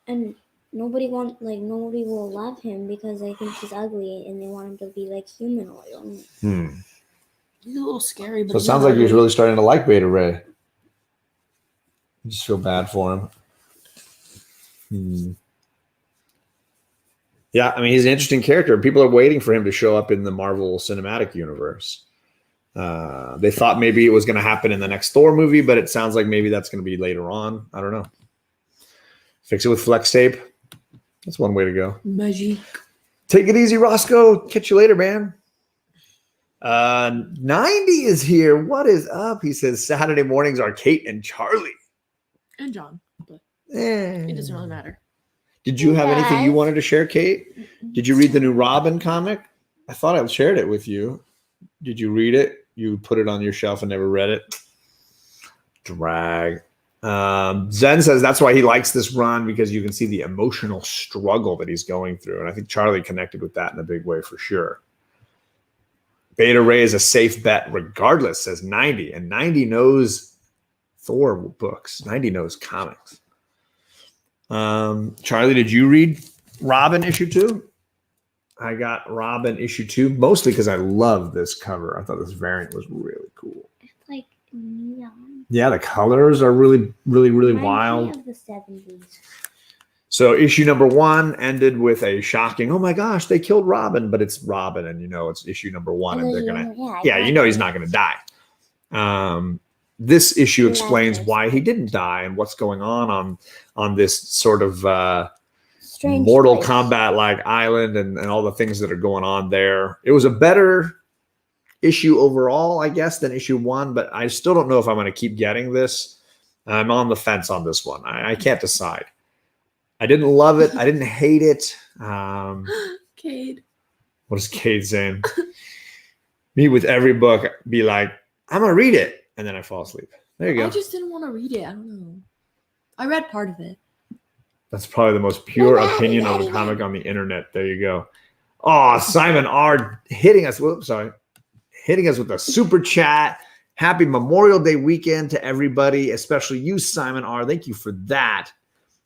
S2: And nobody will love him because they think he's ugly, and they want him to be like humanoid.
S3: He's a little scary, but
S1: so it sounds like he's really starting to like Beta Ray. You just feel bad for him. Yeah, I mean, he's an interesting character. People are waiting for him to show up in the Marvel Cinematic Universe. They thought maybe it was going to happen in the next Thor movie, but it sounds like maybe that's going to be later on. I don't know. Fix it with flex tape. That's one way to go.
S3: Magic.
S1: Take it easy, Roscoe. Catch you later, man. 90 is here. What is up? He says Saturday mornings are Kate and Charlie.
S3: And John. But it doesn't really matter.
S1: Did you have anything you wanted to share, Kate? Did you read the new Robin comic? I thought I shared it with you. Did you read it? You put it on your shelf and never read it? Drag. Zen says that's why he likes this run, because you can see the emotional struggle that he's going through. And I think Charlie connected with that in a big way for sure. Beta Ray is a safe bet regardless, says 90. And 90 knows Thor books. 90 knows comics. Charlie, did you read Robin issue 2? I got Robin issue 2 mostly because I love this cover. I thought this variant was really cool.
S2: It's like neon.
S1: Yeah, the colors are really, really, really wild.
S2: Of the 70s.
S1: So issue number 1 ended with a shocking, oh my gosh, they killed Robin, but it's Robin, and it's issue number 1, and they're gonna, he's not gonna die. This issue explains why he didn't die and what's going on this sort of Mortal Kombat like island and all the things that are going on there. It was a better issue overall, I guess, than issue 1, but I still don't know if I'm going to keep getting this. I'm on the fence on this one. I can't decide. I didn't love it. I didn't hate it.
S3: Cade.
S1: What is Cade saying? Me with every book be like, I'm going to read it. And then I fall asleep. There you go.
S3: I just didn't want to read it. I don't know. I read part of it.
S1: That's probably the most pure opinion of a comic on the internet. There you go. Oh, Simon R. hitting us. Whoops, sorry. Hitting us with a super chat. Happy Memorial Day weekend to everybody, especially you, Simon R. Thank you for that.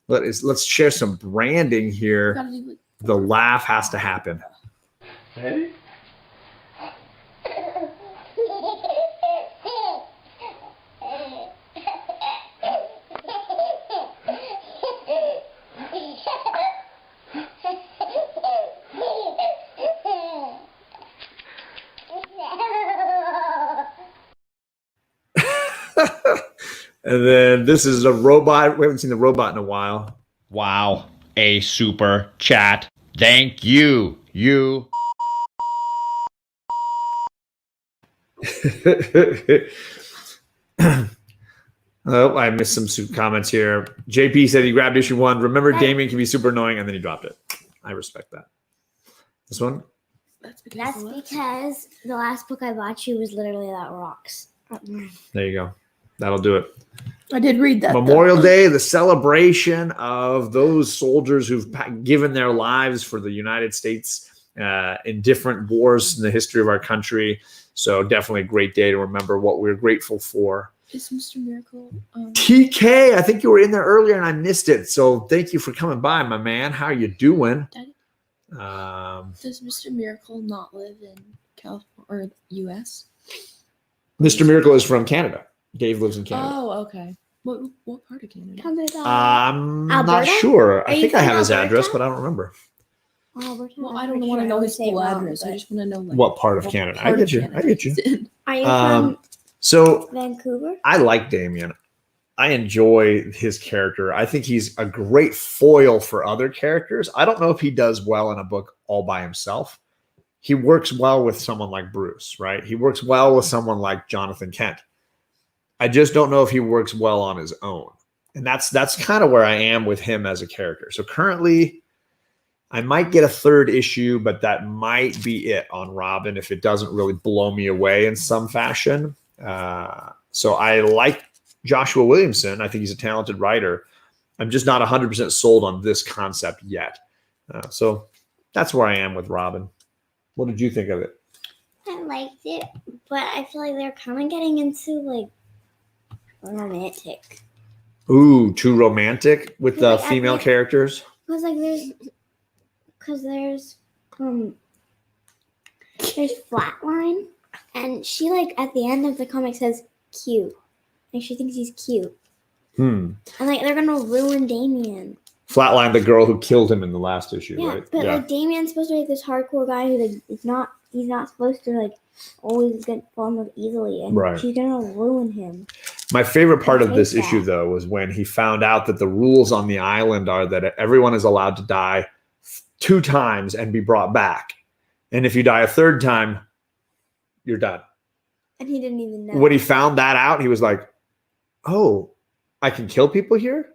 S1: Let's share some branding here. The laugh has to happen.
S4: Ready?
S1: And then this is a robot. We haven't seen the robot in a while. Wow. A super chat. Thank you. You. Oh, I missed some comments here. JP said he grabbed issue 1. Remember, Damien can be super annoying, and then he dropped it. I respect that. This one?
S2: That's because the last book I bought you was literally about rocks.
S1: There you go. That'll do it.
S3: I did read that.
S1: Memorial Day, the celebration of those soldiers who've given their lives for the United States in different wars in the history of our country. So definitely a great day to remember what we're grateful for.
S3: Is Mr. Miracle?
S1: TK, I think you were in there earlier and I missed it. So thank you for coming by, my man. How are you doing?
S3: Does Mr. Miracle not live in California or U.S.?
S1: Mr. Miracle is from Canada. Dave lives in Canada.
S3: Oh, okay. What part of Canada?
S1: I'm
S2: Alberta?
S1: not sure. I think I have his
S2: Alberta?
S1: address, but I don't remember.
S3: Well, I don't want to know his full address. I just want to know
S1: what part of Canada. I get you.
S2: Are you from
S1: so
S2: Vancouver?
S1: I like Damien. I enjoy his character. I think he's a great foil for other characters. I don't know if he does well in a book all by himself. He works well with someone like Bruce, right? He works well with someone like Jonathan Kent. I just don't know if he works well on his own. And that's kind of where I am with him as a character. So currently, I might get a 3rd issue, but that might be it on Robin if it doesn't really blow me away in some fashion. So I like Joshua Williamson. I think he's a talented writer. I'm just not 100% sold on this concept yet. So that's where I am with Robin. What did you think of it?
S2: I liked it, but I feel like they're kind of getting into like romantic.
S1: Ooh, too romantic with the female characters?
S2: Because there's Flatline, and she like at the end of the comic says cute. Like she thinks he's cute. And like they're gonna ruin Damien.
S1: Flatline, the girl who killed him in the last issue,
S2: yeah,
S1: right?
S2: But like Damien's supposed to be this hardcore guy who like he's not supposed to like always get fallen with easily, and she's gonna ruin him.
S1: My favorite part of this issue though was when he found out that the rules on the island are that everyone is allowed to die 2 times and be brought back. And if you die a 3rd time, you're done.
S2: And he didn't even know.
S1: When he found that out, he was like, oh, I can kill people here?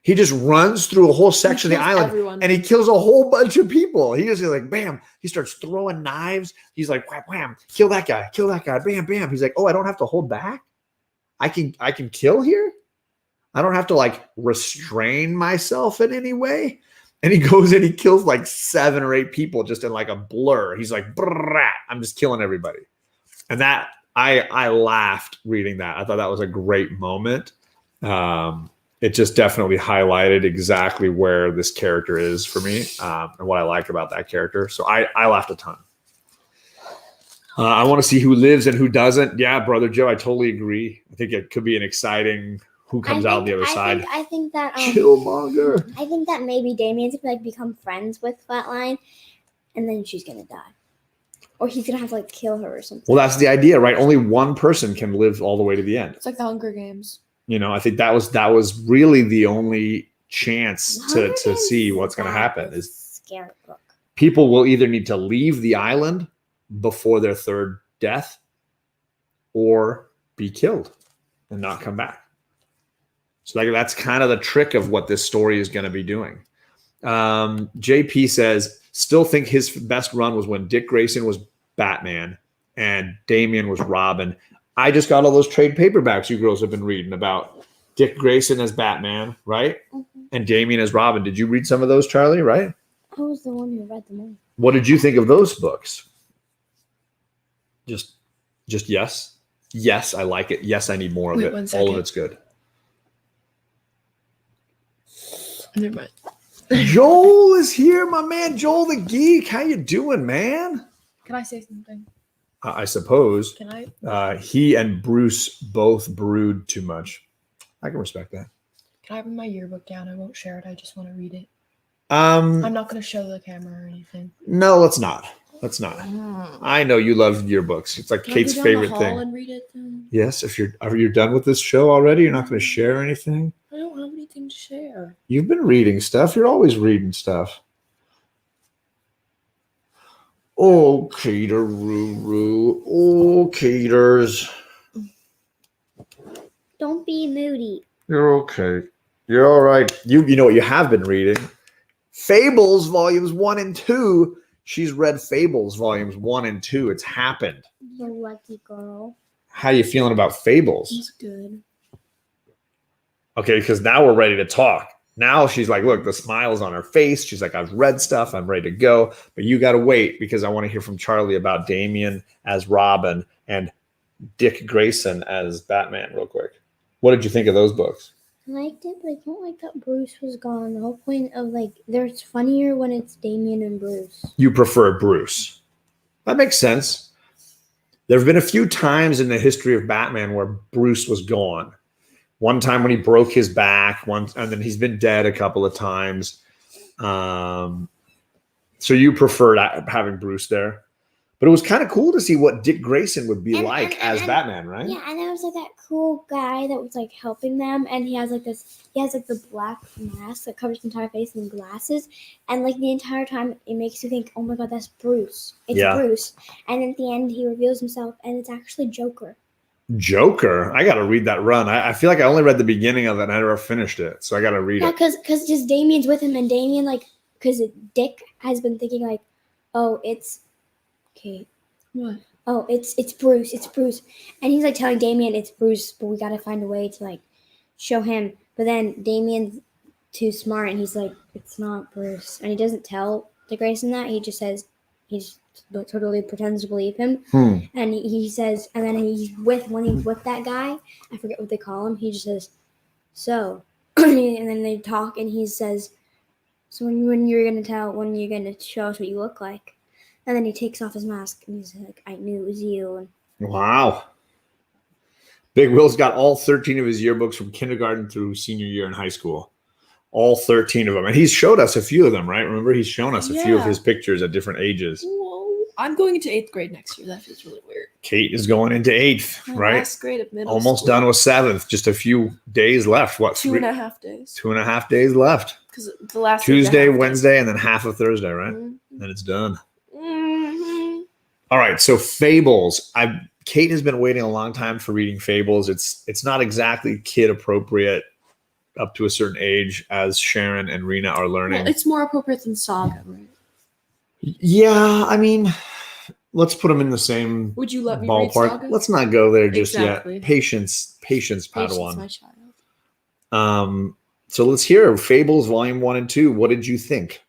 S1: He just runs through a whole section of the island and he kills a whole bunch of people. He just like, bam. He starts throwing knives. He's like, wham, wham, kill that guy, bam, bam. He's like, oh, I don't have to hold back. I can kill here. I don't have to like restrain myself in any way. And he goes and he kills like 7 or 8 people just in like a blur. He's like, I'm just killing everybody. And that I laughed reading that. I thought that was a great moment. It just definitely highlighted exactly where this character is for me and what I like about that character. So I laughed a ton. I want to see who lives and who doesn't. Yeah, Brother Joe, I totally agree. I think it could be an exciting who comes out on the other side.
S2: I think that
S1: Killmonger.
S2: I think that maybe Damien's gonna like become friends with Flatline, and then she's gonna die, or he's gonna have to like kill her or something.
S1: Well, that's the idea, right? Only one person can live all the way to the end.
S3: It's like the Hunger Games.
S1: You know, I think that was really the only chance to see what's going to happen. Is
S2: scary book.
S1: People will either need to leave the island before their 3rd death, or be killed and not come back. So that's kind of the trick of what this story is going to be doing. JP says, still think his best run was when Dick Grayson was Batman and Damien was Robin. I just got all those trade paperbacks you girls have been reading about Dick Grayson as Batman, right? Mm-hmm. And Damien as Robin. Did you read some of those, Charlie, right?
S2: I was the one who read them all.
S1: What did you think of those books? Just yes. Yes, I like it. Yes, I need more of it. All of it's good.
S3: Never mind.
S1: Joel is here, my man. Joel the Geek. How you doing, man?
S3: Can I say something?
S1: I suppose.
S3: Can I?
S1: He and Bruce both brewed too much. I can respect that.
S3: Can I have my yearbook down? I won't share it. I just want to read it.
S1: I'm
S3: not going to show the camera or anything.
S1: No, let's not. I know you love yearbooks. It's like Kate's favorite thing.
S3: And read it then?
S1: Yes, are you done with this show already? You're not going to share anything?
S3: I don't have anything to share.
S1: You've been reading stuff. You're always reading stuff. Oh, Cater, Roo. Oh, Caters.
S2: Don't be moody.
S1: You're okay. You're all right. You know what you have been reading? Fables Volumes 1 and 2. She's read Fables Volumes 1 and 2. It's happened.
S2: The lucky girl.
S1: How you feeling about Fables?
S3: It's good.
S1: Okay, because now we're ready to talk. Now she's like, look, the smile's on her face. She's like, I've read stuff. I'm ready to go. But you got to wait because I want to hear from Charlie about Damien as Robin and Dick Grayson as Batman real quick. What did you think of those books?
S2: I liked it, but I don't like that Bruce was gone. The whole point of it's funnier when it's Damien and Bruce.
S1: You prefer Bruce. That makes sense. There have been a few times in the history of Batman where Bruce was gone. One time when he broke his back, and then he's been dead a couple of times. So you preferred having Bruce there. But it was kind of cool to see what Dick Grayson would be as Batman, right?
S2: Yeah, and there was that cool guy that was helping them, and he has the black mask that covers his entire face and glasses, and the entire time it makes you think, oh my god, that's Bruce. It's Bruce. And at the end he reveals himself, and it's actually Joker.
S1: Joker? I got to read that run. I feel like I only read the beginning of it and I never finished it, so I got to read it.
S2: Yeah, because just Damien's with him, and Damien because Dick has been thinking oh, it's Kate.
S3: What?
S2: Oh, it's Bruce. It's Bruce. And he's telling Damien it's Bruce, but we got to find a way to show him. But then Damien's too smart, and he's like, it's not Bruce. And he doesn't tell Dick Grayson that. He just says, he just totally pretends to believe him. And he says, and then when he's with that guy, I forget what they call him, he just says, so, and then they talk, and he says, so when you're going to show us what you look like. And then he takes off his mask, and he's like, I knew it was you. And
S1: wow. Big Will's got all 13 of his yearbooks from kindergarten through senior year in high school. All 13 of them. And he's showed us a few of them, right? Remember, he's shown us a few of his pictures at different ages.
S3: Whoa. I'm going into 8th grade next year. That feels really weird.
S1: Kate is going into 8th, right?
S3: Last grade of middle
S1: Almost
S3: school.
S1: done with 7th. Just a few days left. What?
S3: 2.5 days.
S1: 2.5 days left.
S3: Because the last
S1: Tuesday, Wednesday, and then half of Thursday, right?
S3: Mm-hmm.
S1: Then it's done.
S3: Mm-hmm.
S1: All right, so Fables. Kate has been waiting a long time for reading Fables. It's not exactly kid appropriate up to a certain age, as Sharon and Rena are learning.
S3: Well, it's more appropriate than Saga, right?
S1: Yeah, I mean, let's put them in the same
S3: Would you let me
S1: ballpark.
S3: read Saga?
S1: Let's not go there just
S3: Exactly.
S1: yet. Patience, Padawan.
S3: My child.
S1: So let's hear Fables Volume 1 and 2. What did you think?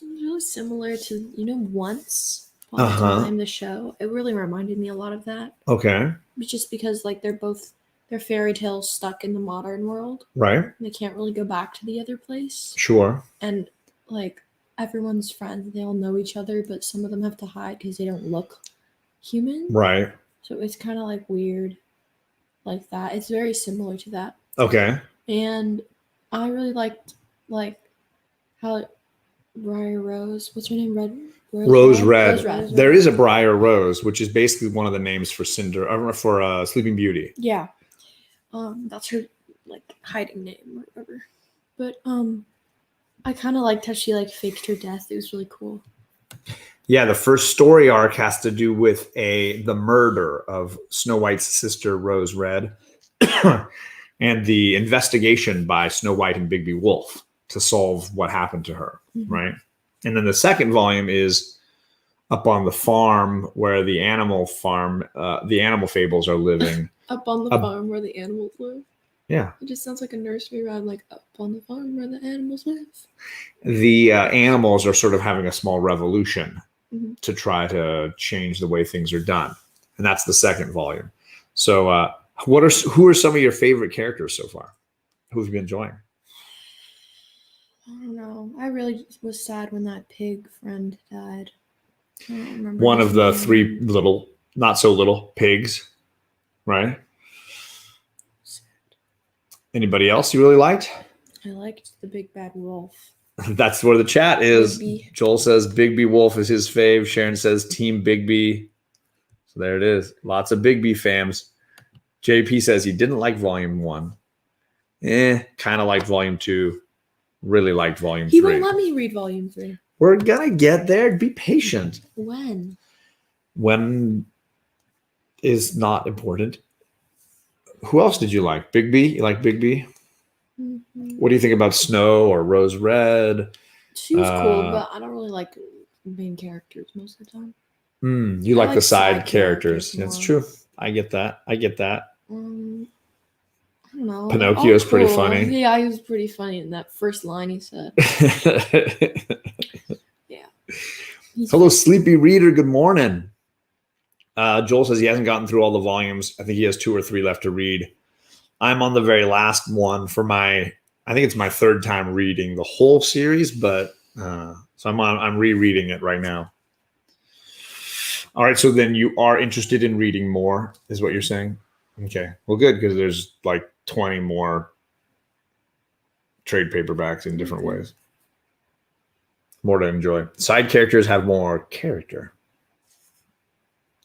S3: Really similar to Once Upon a Time, the show. It really reminded me a lot of that.
S1: Okay.
S3: Just because they're fairy tales stuck in the modern world.
S1: Right.
S3: They can't really go back to the other place.
S1: Sure.
S3: And everyone's friends, they all know each other, but some of them have to hide because they don't look human.
S1: Right.
S3: So it's kind of weird like that. It's very similar to that.
S1: Okay.
S3: And I really liked how Briar Rose, what's her name?
S1: Rose Red. There is a Briar Rose, which is basically one of the names for Sleeping Beauty.
S3: Yeah. That's her hiding name or whatever. But I kind of liked how she faked her death. It was really cool.
S1: Yeah, the first story arc has to do with the murder of Snow White's sister Rose Red and the investigation by Snow White and Bigby Wolf to solve what happened to her, right? And then the second volume is up on the farm where the animal fables are living.
S3: Up on the farm where the animals live.
S1: Yeah.
S3: It just sounds like a nursery rhyme, up on the farm where the animals live.
S1: The animals are sort of having a small revolution to try to change the way things are done. And that's the second volume. So who are some of your favorite characters so far? Who have you been enjoying?
S3: I don't know. I really was sad when that pig friend died. I don't remember.
S1: One of the 3 little, not so little pigs, right? Anybody else you really liked?
S3: I liked the big bad wolf.
S1: That's where the chat is.
S3: Bigby.
S1: Joel says Bigby Wolf is his fave. Sharon says Team Bigby. So there it is. Lots of Bigby fams. JP says he didn't like Volume 1. Kind of liked Volume 2. Really liked Volume 3.
S3: He won't let me read Volume 3.
S1: We're going to get there. Be patient.
S3: When?
S1: When is not important. Who else did you like? Big B? You like Big B?
S3: Mm-hmm.
S1: What do you think about Snow or Rose Red?
S3: She was cool, but I don't really like main characters most of the time.
S1: You
S3: I
S1: like the
S3: like
S1: side
S3: side
S1: characters.
S3: characters
S1: That's
S3: more.
S1: true. I get that.
S3: I don't know.
S1: Pinocchio's
S3: All
S1: pretty
S3: cool.
S1: funny.
S3: Yeah, he was pretty funny in that first line he said. Yeah.
S1: Hello, sleepy reader. Good morning. Joel says he hasn't gotten through all the volumes. I think he has 2 or 3 left to read. I'm on the very last one for I think it's my 3rd time reading the whole series, but so I'm rereading it right now. All right, so then you are interested in reading more, is what you're saying? Okay, well, good, because there's like 20 more trade paperbacks in different ways. More to enjoy. Side characters have more character.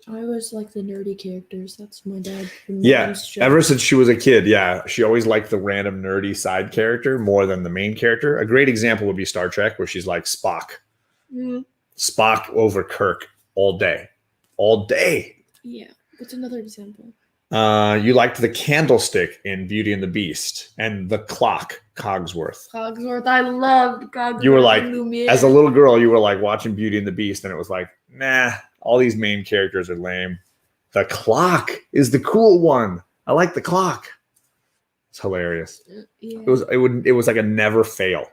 S3: I always like the nerdy characters. That's my dad.
S1: Yeah, ever since she was a kid, yeah, she always liked the random nerdy side character more than the main character. A great example would be Star Trek, where she's like Spock. Spock over Kirk all day. All day.
S3: Yeah, what's another example?
S1: You liked the candlestick in Beauty and the Beast and the clock, Cogsworth.
S3: Cogsworth, I loved Cogsworth.
S1: You were like,
S3: Lumiere.
S1: as a little girl, you were like watching Beauty and the Beast, and it was like, nah, all these main characters are lame. The clock is the cool one. I like the clock. It's hilarious.
S3: Yeah.
S1: It was like a never fail.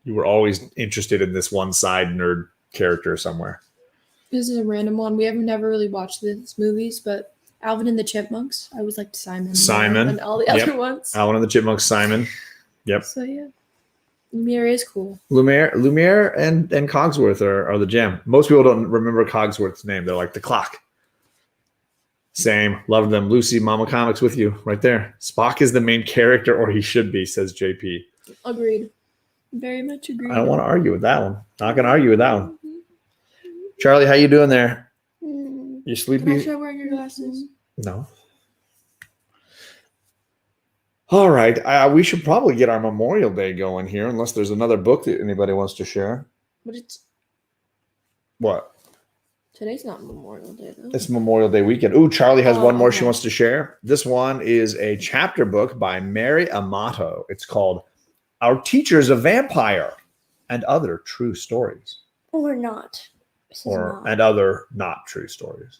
S1: You were always interested in this one side nerd character somewhere.
S3: This is a random one. We have never really watched these movies, but Alvin and the Chipmunks. I always liked Simon. And all the other ones.
S1: Alvin and the Chipmunks, Simon. Yep.
S3: So yeah. Lumiere is cool.
S1: Lumiere and Cogsworth are the jam. Most people don't remember Cogsworth's name. They're like the clock. Same. Love them. Lucy, Mama Comics with you right there. Spock is the main character, or he should be, says JP.
S3: Agreed. Very much agreed.
S1: I don't want to argue with that one. Not going to argue with that one. Charlie, how you doing there? You sleepy?
S3: Can I try wearing your glasses?
S1: No. All right. We should probably get our Memorial Day going here, unless there's another book that anybody wants to share.
S3: But it's...
S1: What?
S3: Today's not Memorial Day, though.
S1: It's Memorial Day weekend. Ooh, Charlie has one more she wants to share. This one is a chapter book by Mary Amato. It's called Our Teacher's a Vampire and Other True Stories.
S2: Or not.
S1: And other not true stories.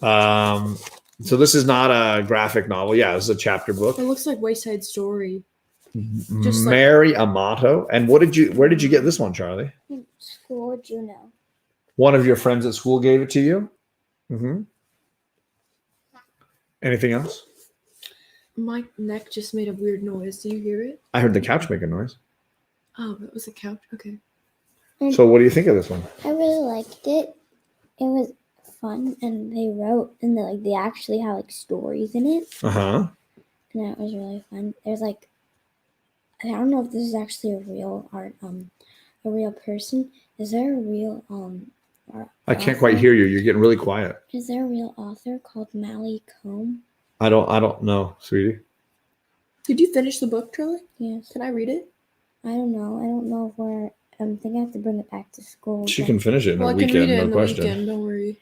S1: So this is not a graphic novel. Yeah, this is a chapter book.
S3: It looks like Wayside Story.
S1: Mary Amato. And where did you get this one, Charlie?
S2: School, Juno.
S1: One of your friends at school gave it to you? Mm-hmm. Anything else?
S3: My neck just made a weird noise. Do you hear it?
S1: I heard the couch make a noise.
S3: Oh, it was a couch. Okay.
S1: So what do you think of this one?
S2: I really liked it. It was fun, and they wrote, and they actually have stories in it.
S1: Uh-huh.
S2: And that was really fun. There's I don't know if this is actually a real a real person. Is there a real
S1: I can't quite hear you. You're getting really quiet.
S2: Is there a real author called Mally Combe?
S1: I don't know, sweetie.
S3: Did you finish the book, Charlie?
S2: Yes.
S3: Can I read it?
S2: I don't know. I don't know where. I think I have to bring it back to school.
S1: She can finish it in a
S3: I can
S1: weekend,
S3: read it
S1: no
S3: in the
S1: question.
S3: weekend. Don't worry.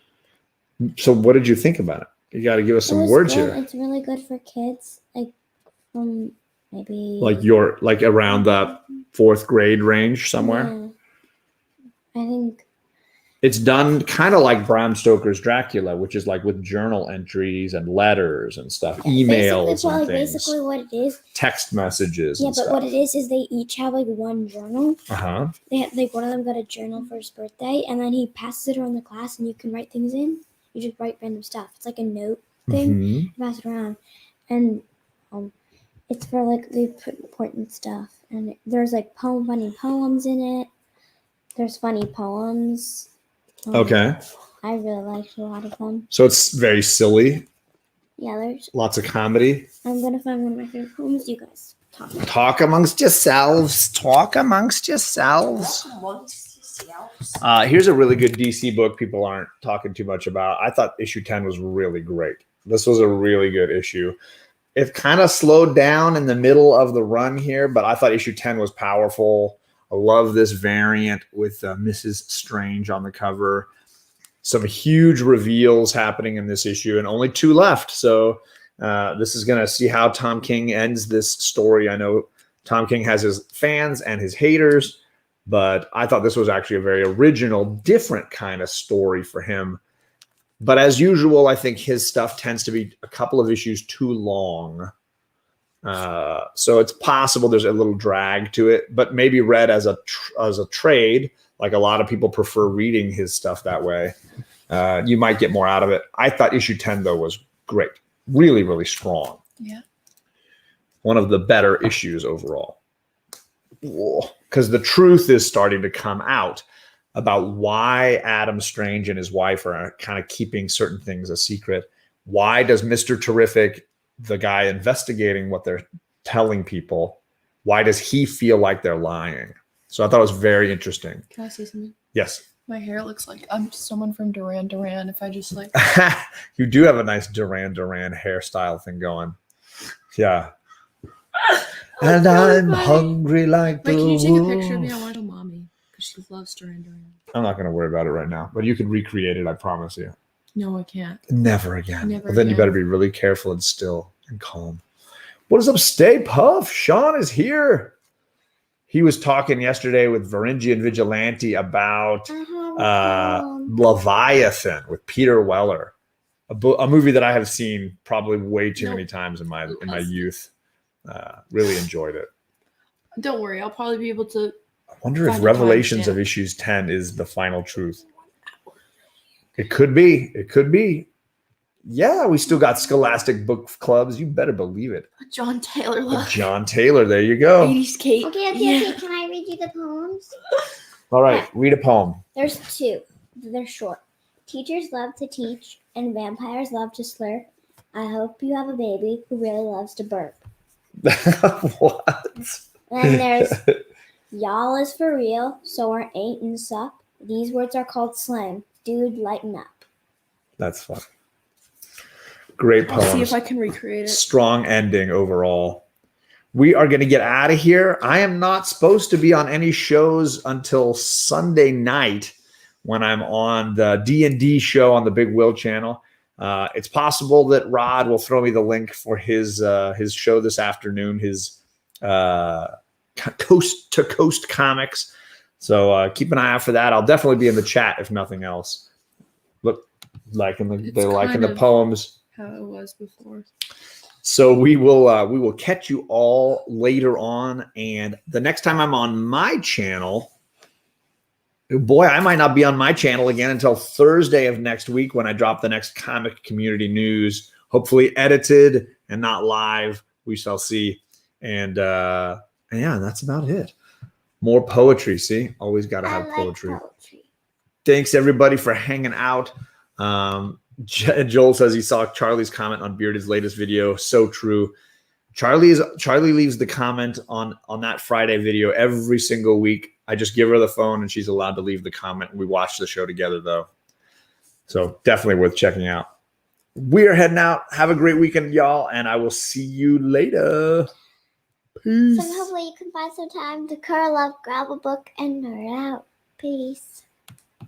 S1: So what did you think about it? You got to give us some words
S2: good.
S1: here.
S2: It's really good for kids, from maybe
S1: around the 4th grade range somewhere.
S2: Yeah. I think
S1: it's done kind of like Bram Stoker's Dracula, which is with journal entries and letters and stuff, emails and things.
S2: Basically what it is.
S1: Text messages.
S2: Yeah,
S1: and
S2: but
S1: stuff.
S2: what it is they each have one journal.
S1: Uh-huh.
S2: They one of them got a journal for his birthday, and then he passes it around the class, and you can write things in. You just write random stuff. It's like a note thing.
S1: Mm-hmm.
S2: You pass it around, and it's for they put important stuff, and there's funny poems in it. There's funny poems.
S1: Okay.
S2: I really liked a lot of them.
S1: So it's very silly.
S2: Yeah, there's
S1: lots of comedy.
S2: I'm gonna find one of my favorite poems. You guys
S1: talk amongst yourselves. Talk amongst yourselves. Here's a really good DC book people aren't talking too much about. I thought issue 10 was really great. This was a really good issue. It kind of slowed down in the middle of the run here, but I thought issue 10 was powerful. I love this variant with Mrs. Strange on the cover. some huge reveals happening in this issue, and only 2 left. So this is going to see how Tom King ends this story. I know Tom King has his fans and his haters, but I thought this was actually a very original, different kind of story for him. But as usual, I think his stuff tends to be a couple of issues too long. So it's possible there's a little drag to it, but maybe read as a trade, like a lot of people prefer reading his stuff that way. You might get more out of it. I thought issue 10, though, was great. Really, really strong.
S3: Yeah.
S1: One of the better issues overall. Because the truth is starting to come out about why Adam Strange and his wife are kind of keeping certain things a secret. Why does Mr. Terrific, the guy investigating what they're telling people, why does he feel like they're lying? So I thought it was very interesting.
S3: Can I say something?
S1: Yes.
S3: My hair looks like I'm someone from Duran Duran. If I just like...
S1: You do have a nice Duran Duran hairstyle thing going. Yeah. And I'm hungry like the
S3: Wait, can you take a picture of
S1: wolf.
S3: me? I want to show mommy because she loves Duran Duran.
S1: I'm not going to worry about it right now, but you can recreate it, I promise you.
S3: No, I can't.
S1: Never again.
S3: Never
S1: Well, then you
S3: again.
S1: better be really careful and still and calm. What is up, Stay Puff? Sean is here. He was talking yesterday with Varangian Vigilante about Leviathan with Peter Weller, a movie that I have seen probably way too many times in my youth. Really enjoyed it.
S3: Don't worry, I'll probably be able to.
S1: I wonder if
S3: Find a
S1: Revelations
S3: timestamp.
S1: of issues 10 is the final truth. It could be. It could be. Yeah, we still got Scholastic Book Clubs. You better believe it.
S3: A John Taylor
S1: With
S3: look.
S1: John Taylor. There you go.
S3: 80s Kate.
S2: Okay.
S3: Yeah.
S2: Can I read you the poems?
S1: All right. Read a poem.
S2: There's 2. They're short. Teachers love to teach, and vampires love to slur. I hope you have a baby who really loves to burp.
S1: What?
S2: And then there's y'all is for real, so are ain't and sup. These words are called slang. Dude, lighten up.
S1: That's fun. Great
S3: I'll see
S1: poems.
S3: if I can recreate it.
S1: Strong ending overall. We are going to get out of here. I am not supposed to be on any shows until Sunday night when I'm on the D&D show on the Big Will channel. It's possible that Rod will throw me the link for his show this afternoon, his Coast to Coast Comics. So keep an eye out for that. I'll definitely be in the chat if nothing else. Look, liking the poems.
S3: How it was before.
S1: So we will catch you all later on, and the next time I'm on my channel, boy, I might not be on my channel again until Thursday of next week when I drop the next comic community news, hopefully edited and not live. We shall see. And yeah, that's about it. More poetry. See, always got to have poetry. Thanks everybody for hanging out. Joel says he saw Charlie's comment on Bearded's latest video. So true. Charlie leaves the comment on that Friday video every single week. I just give her the phone and she's allowed to leave the comment. We watch the show together though. So definitely worth checking out. We are heading out. Have a great weekend, y'all, and I will see you later. Peace.
S2: So hopefully you can find some time to curl up, grab a book, and nerd out. Peace.